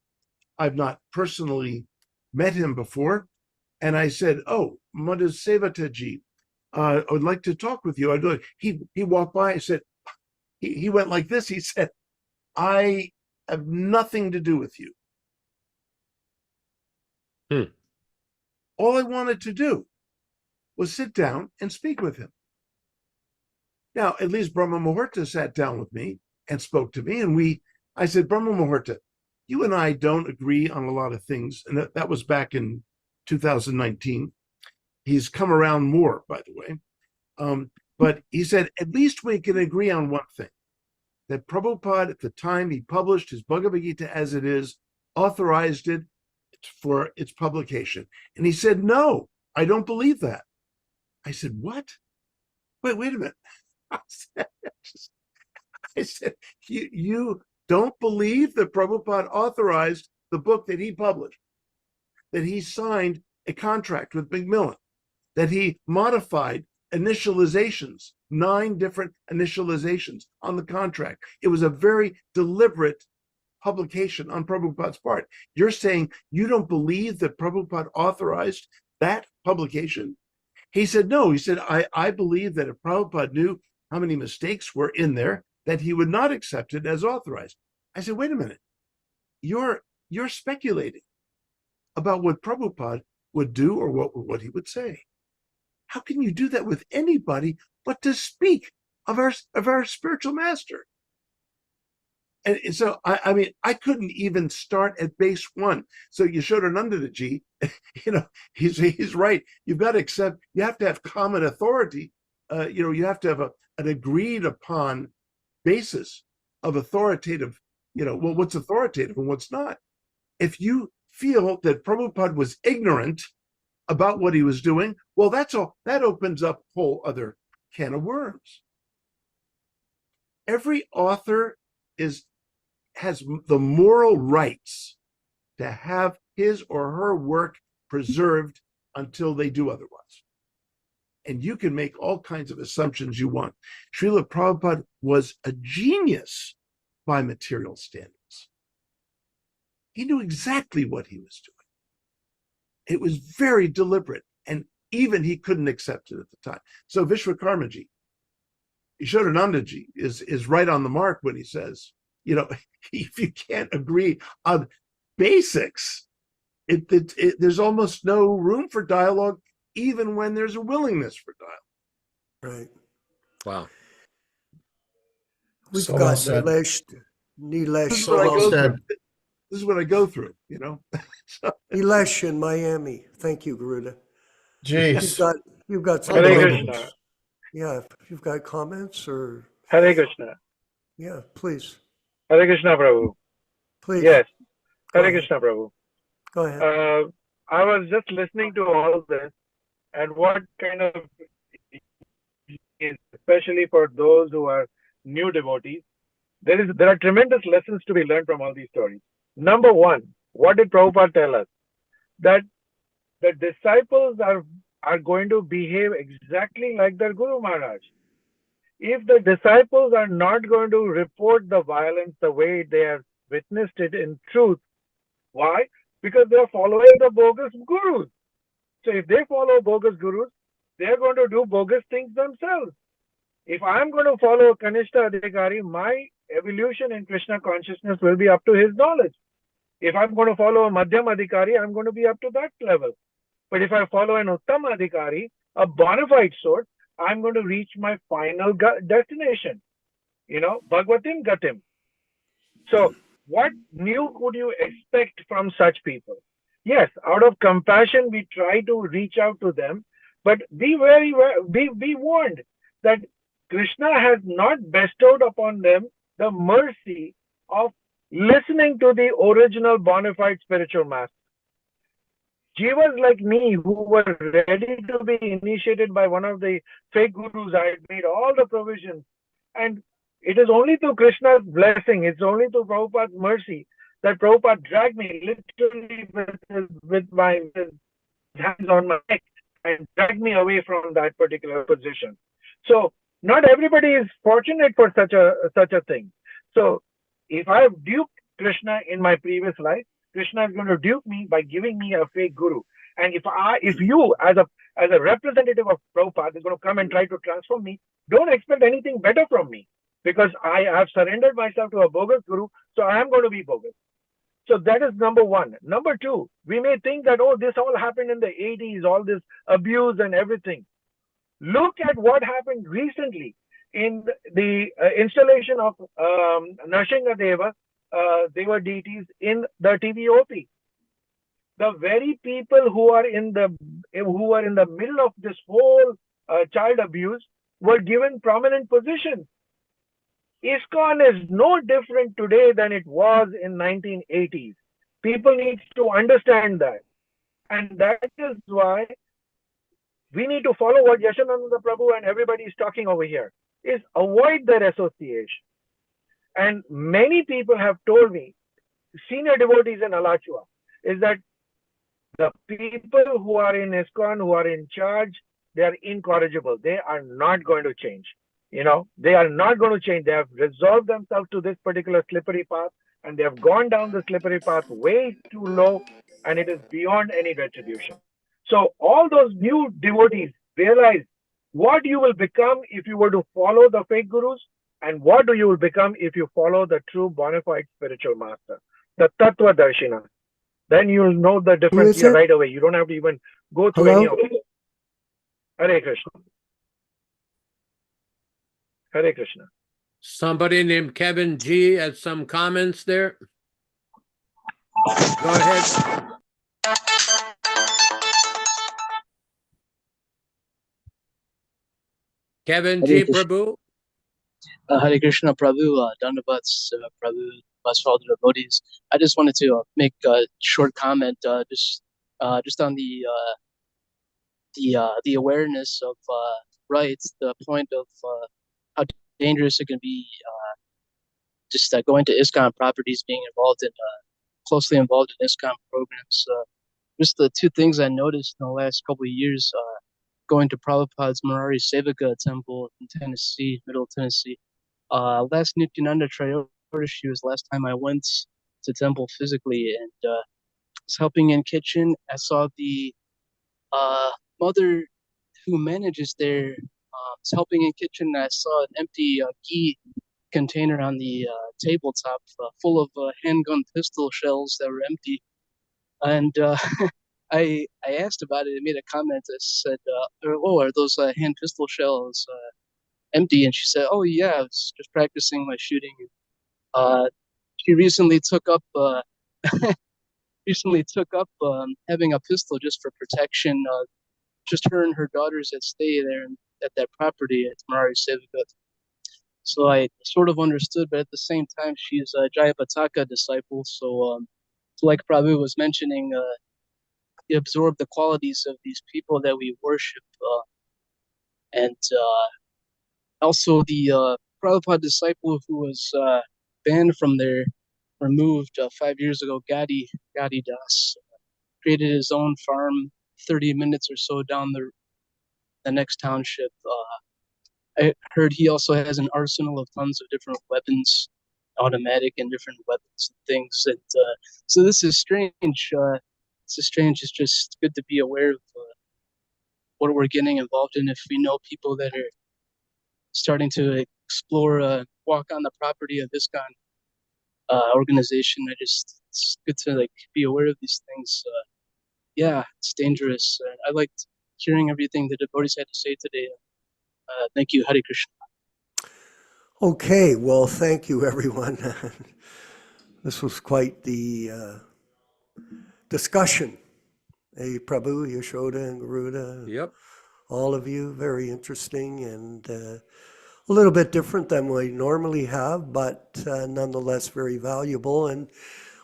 I've not personally met him before, and I said, "Oh, Madhusevata ji, I would like to talk with you." He walked by. I said, he went like this. He said, "I have nothing to do with you." All I wanted to do was sit down and speak with him. Now, at least Brahma Muhurta sat down with me and spoke to me, and I said, "Brahma Muhurta, you and I don't agree on a lot of things," and that was back in 2019. He's come around more, by the way. But he said, "At least we can agree on one thing, that Prabhupada, at the time he published his Bhagavad Gita as it is, authorized it for its publication." And he said, "No, I don't believe that." I said, "What? Wait a minute." I said, you don't believe that Prabhupada authorized the book that he published? that he signed a contract with Macmillan, that he modified initializations, 9 different initializations on the contract. It was a very deliberate publication on Prabhupada's part. You're saying you don't believe that Prabhupada authorized that publication? He said, no. He said, I believe that if Prabhupada knew how many mistakes were in there, that he would not accept it as authorized. I said, wait a minute. You're speculating about what Prabhupada would do or what he would say. How can you do that with anybody but to speak of our spiritual master? And so, I mean, I couldn't even start at base 1. So Yashodanandaji, he's right. You've got to accept, you have to have common authority. You have to have an agreed upon basis of authoritative, what's authoritative and what's not. If you feel that Prabhupada was ignorant about what he was doing, well, that opens up a whole other can of worms. Every author has the moral rights to have his or her work preserved until they do otherwise. And you can make all kinds of assumptions you want. Srila Prabhupada was a genius by material standards. He knew exactly what he was doing. It was very deliberate, and even he couldn't accept it at the time. So Vishwakarmaji, Yashodanandaji is right on the mark when he says, if you can't agree on basics, there's almost no room for dialogue, even when there's a willingness for dialogue. Right. Wow. We've So got well said. Nilesh. So well said. This is what I go through, Nilesh in Miami. Thank you, Garuda. Jeez. You've got some Hare comments. Krishna. Yeah, if you've got comments or Hare Krishna. yeah, please. Hare Krishna, Prabhu. Please. Yes. Go Hare ahead. Krishna, Prabhu. Go ahead. I was just listening to all this, and what kind of, especially for those who are new devotees, there are tremendous lessons to be learned from all these stories. Number one, what did Prabhupada tell us? That the disciples are going to behave exactly like their Guru Maharaj. If the disciples are not going to report the violence the way they have witnessed it in truth, why? Because they are following the bogus gurus. So if they follow bogus gurus, they are going to do bogus things themselves. If I'm going to follow Kanishta Adhikari, my evolution in Krishna consciousness will be up to his knowledge. If I'm going to follow a Madhyam Adhikari, I'm going to be up to that level. But if I follow an Uttam Adhikari, a bona fide source, I'm going to reach my final destination. Bhagavatim Gatim. So what new could you expect from such people? Yes, out of compassion, we try to reach out to them, but be warned that Krishna has not bestowed upon them the mercy of listening to the original bona fide spiritual master. Jivas like me who were ready to be initiated by one of the fake gurus, I had made all the provisions. And it is only through Krishna's blessing, it's only through Prabhupada's mercy that Prabhupada dragged me literally with his hands on my neck and dragged me away from that particular position. So not everybody is fortunate for such a thing. So if I have duped Krishna in my previous life, Krishna is going to dupe me by giving me a fake guru. And if you as a representative of Prabhupada is going to come and try to transform me, don't expect anything better from me, because I have surrendered myself to a bogus guru, so I am going to be bogus. So that is number one. Number two, we may think that, this all happened in the 80s, all this abuse and everything. Look at what happened recently in the installation of Narsingha Deva deities in the TVOP. The very people who are in the middle of this whole child abuse were given prominent positions. ISKCON is no different today than it was in 1980s. People need to understand that. And that is why we need to follow what Yashananda Prabhu and everybody is talking over here, is avoid their association. And many people have told me, senior devotees in Alachua, is that The people who are in ISKCON, who are in charge, they are incorrigible. They are not going to change. They are not going to change. They have resolved themselves to this particular slippery path, and they have gone down the slippery path way too low, and it is beyond any retribution. So all those new devotees realize what you will become if you were to follow the fake gurus, and what you will become if you follow the true bona fide spiritual master, the Tattva Darshina. Then you'll know the difference is it? right away. You don't have to even go through any of it. Hare Krishna. Hare Krishna. Somebody named Kevin G has some comments there. Go ahead. Kevin G. Hare Krishna. Prabhu. Hare Krishna Prabhu, Dandavats Prabhu, Bas for all the devotees. I just wanted to make a short comment, just on the awareness of rights, the point of how dangerous it can be, just going to ISKCON properties, being closely involved in ISKCON programs. Just the two things I noticed in the last couple of years, going to Prabhupada's Murari Sevaka temple in Tennessee, Middle Tennessee. Last Nityananda Trayodashi was last time I went to temple physically, and was helping in kitchen. I saw the mother who manages there was helping in kitchen. I saw an empty ghee container on the tabletop full of handgun pistol shells that were empty. And I asked about it and made a comment. I said, "Oh, are those hand pistol shells empty?" And she said, "Oh yeah, I was just practicing my shooting." She recently took up having a pistol just for protection. Just her and her daughters that stay there at that property at Murari Sevaka. So I sort of understood, but at the same time, she's a Jayapataka disciple. So like Prabhu was mentioning, he absorbed the qualities of these people that we worship, and also the Prabhupada disciple who was banned from there, removed 5 years ago, Gadi Das, created his own farm 30 minutes or so down the next township. I heard he also has an arsenal of tons of different weapons, automatic and different weapons and things. And so this is strange. It's just good to be aware of what we're getting involved in. If we know people that are starting to explore, walk on the property of ISKCON organization, it's good to be aware of these things. Yeah, it's dangerous. I liked hearing everything the devotees had to say today. Thank you. Hare Krishna. Okay, well, thank you, everyone. This was quite the discussion. Hey, Prabhu, Yashoda, and Garuda. Yep. All of you, very interesting and a little bit different than we normally have, but nonetheless very valuable. And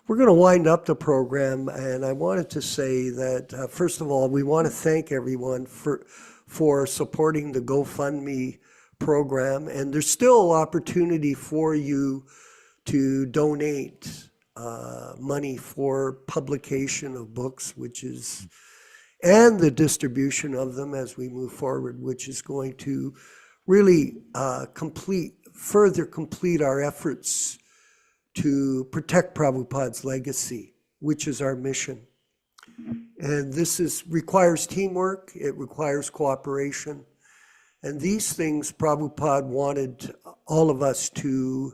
we're going to wind up the program, and I wanted to say that, first of all, we want to thank everyone for supporting the GoFundMe program. And there's still opportunity for you to donate money for publication of books, and the distribution of them as we move forward, which is going to really further complete our efforts to protect Prabhupada's legacy, which is our mission. And this requires teamwork, it requires cooperation. And these things Prabhupada wanted all of us to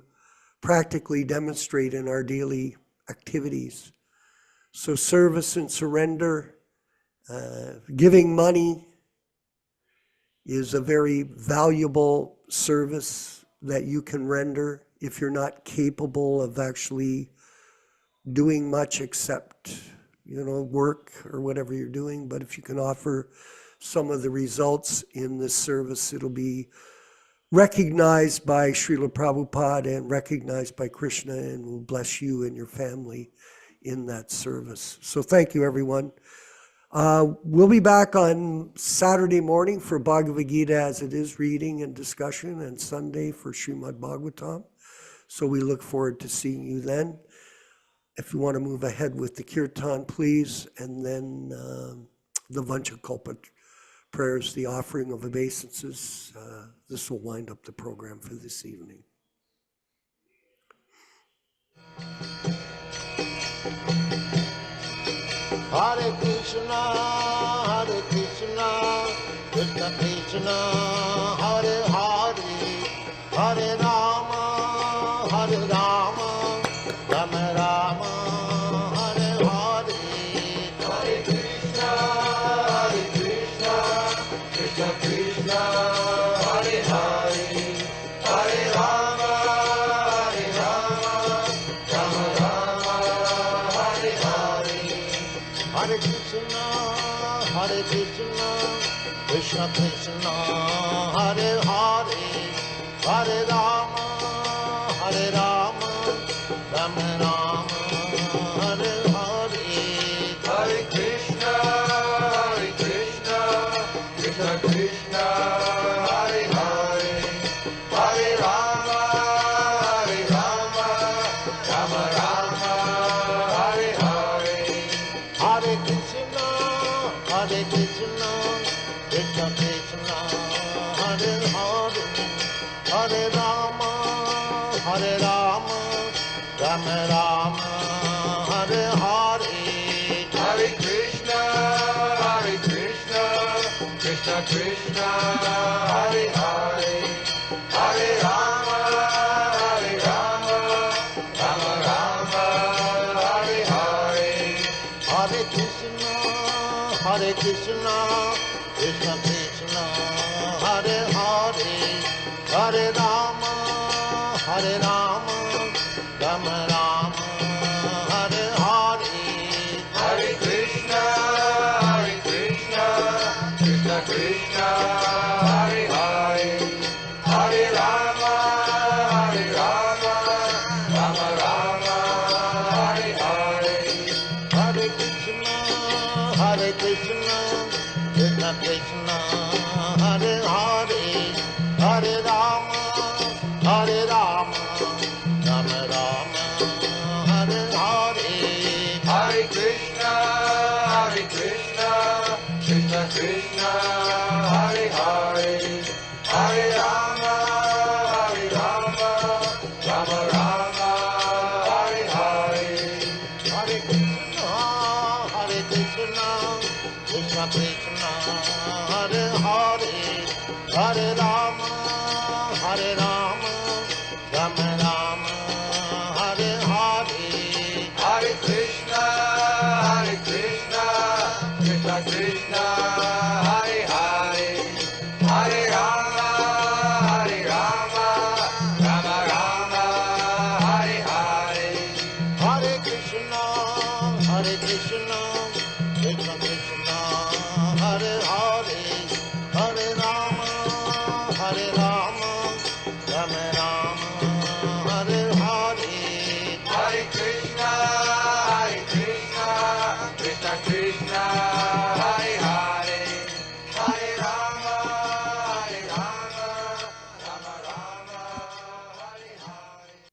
practically demonstrate in our daily activities. So service and surrender, giving money is a very valuable service that you can render if you're not capable of actually doing much except, work or whatever you're doing. But if you can offer some of the results in this service, it'll be recognized by Srila Prabhupada and recognized by Krishna, and will bless you and your family in that service. So thank you, everyone. We'll be back on Saturday morning for Bhagavad Gita as it is, reading and discussion, and Sunday for Srimad Bhagavatam. So we look forward to seeing you then. if you want to move ahead with the kirtan, please, and then the Vanchakalpa prayers, the offering of obeisances. This will wind up the program for this evening. Hare Krishna, Krishna Krishna, Hare Hare, Hare Rama, Rama Rama, Hare Hare. Hare Krishna, Krishna Krishna, Hare Hare, Hare Rama, Rama Rama, Hare Hare. Hare Krishna, Krishna Krishna, Hare Hare, Hare Rama, Rama Rama, Hare Hare. Hare Krishna, Krishna Krishna, Hare Hare, Hare Rama, Rama Rama, Hare Hare. Hare Krishna, Krishna Krishna, Hare Hare, Hare Rama, Rama Rama, Hare Hare. Hare Krishna, Krishna Krishna, Hare Hare, Hare Rama, Rama Rama, Hare Hare. Hare Krishna, Krishna Krishna, Hare Hare, Hare Rama, Rama Rama, Hare Hare. Hare Krishna, Krishna Krishna, Hare Hare, Hare Rama, Rama Rama, Hare Hare. Hare Krishna, Krishna Krishna, Hare Hare, Hare Rama, Rama Rama, Hare Hare. Hare Krishna, Krishna Krishna, Hare Hare, Hare Rama, Rama Rama, Hare Hare. Hare Krishna, Krishna Krishna, Hare Hare, Hare Rama, Rama Rama, Hare Hare. Hare Krishna, Krishna Krishna, Hare Hare, Hare Rama, Rama Rama, Hare Hare. Hare Krishna, Krishna Krishna, Hare Hare, Hare Rama, Rama Rama, Hare Hare. Hare Krishna, Krishna Krishna, Hare Hare, Hare Rama, Rama Rama, Hare Hare.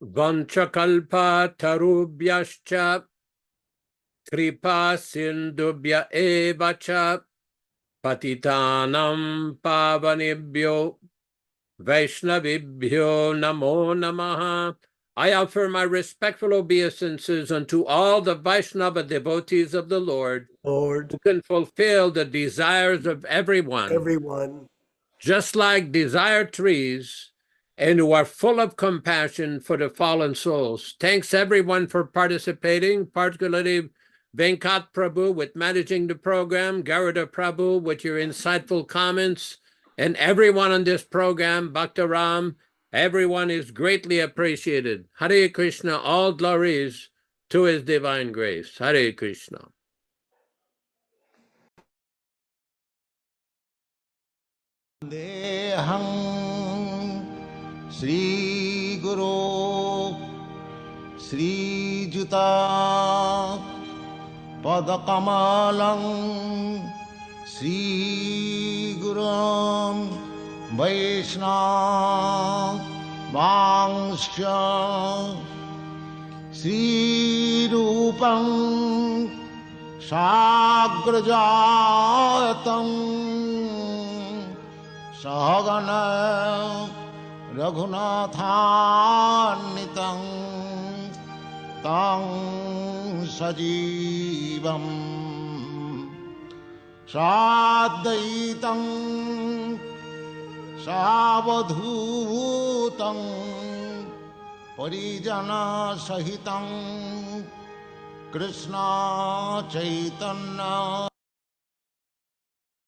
Vanchakalpa tarubhyascha kripa sindubhya evacha patitanam pavanebhyo Vaishnavibhyo namo namaha. I offer my respectful obeisances unto all the Vaishnava devotees of the Lord, who can fulfill the desires of everyone, just like desire trees, and who are full of compassion for the fallen souls. Thanks everyone for participating, particularly Venkat Prabhu with managing the program, Garuda Prabhu with your insightful comments, and everyone on this program, Bhakta Ram, everyone is greatly appreciated. Hare Krishna, all glories to his divine grace. Hare Krishna. Deham Sri Guru Sri Juta Padakamalam Sri Gurum Vaishnava Vangsha श्रीरूपं साग्रजातं सहगण रघुनाथान्वितं तं सजीवं साद्वैतं सावधूतं परिजनसहितं कृष्ण चैतन्य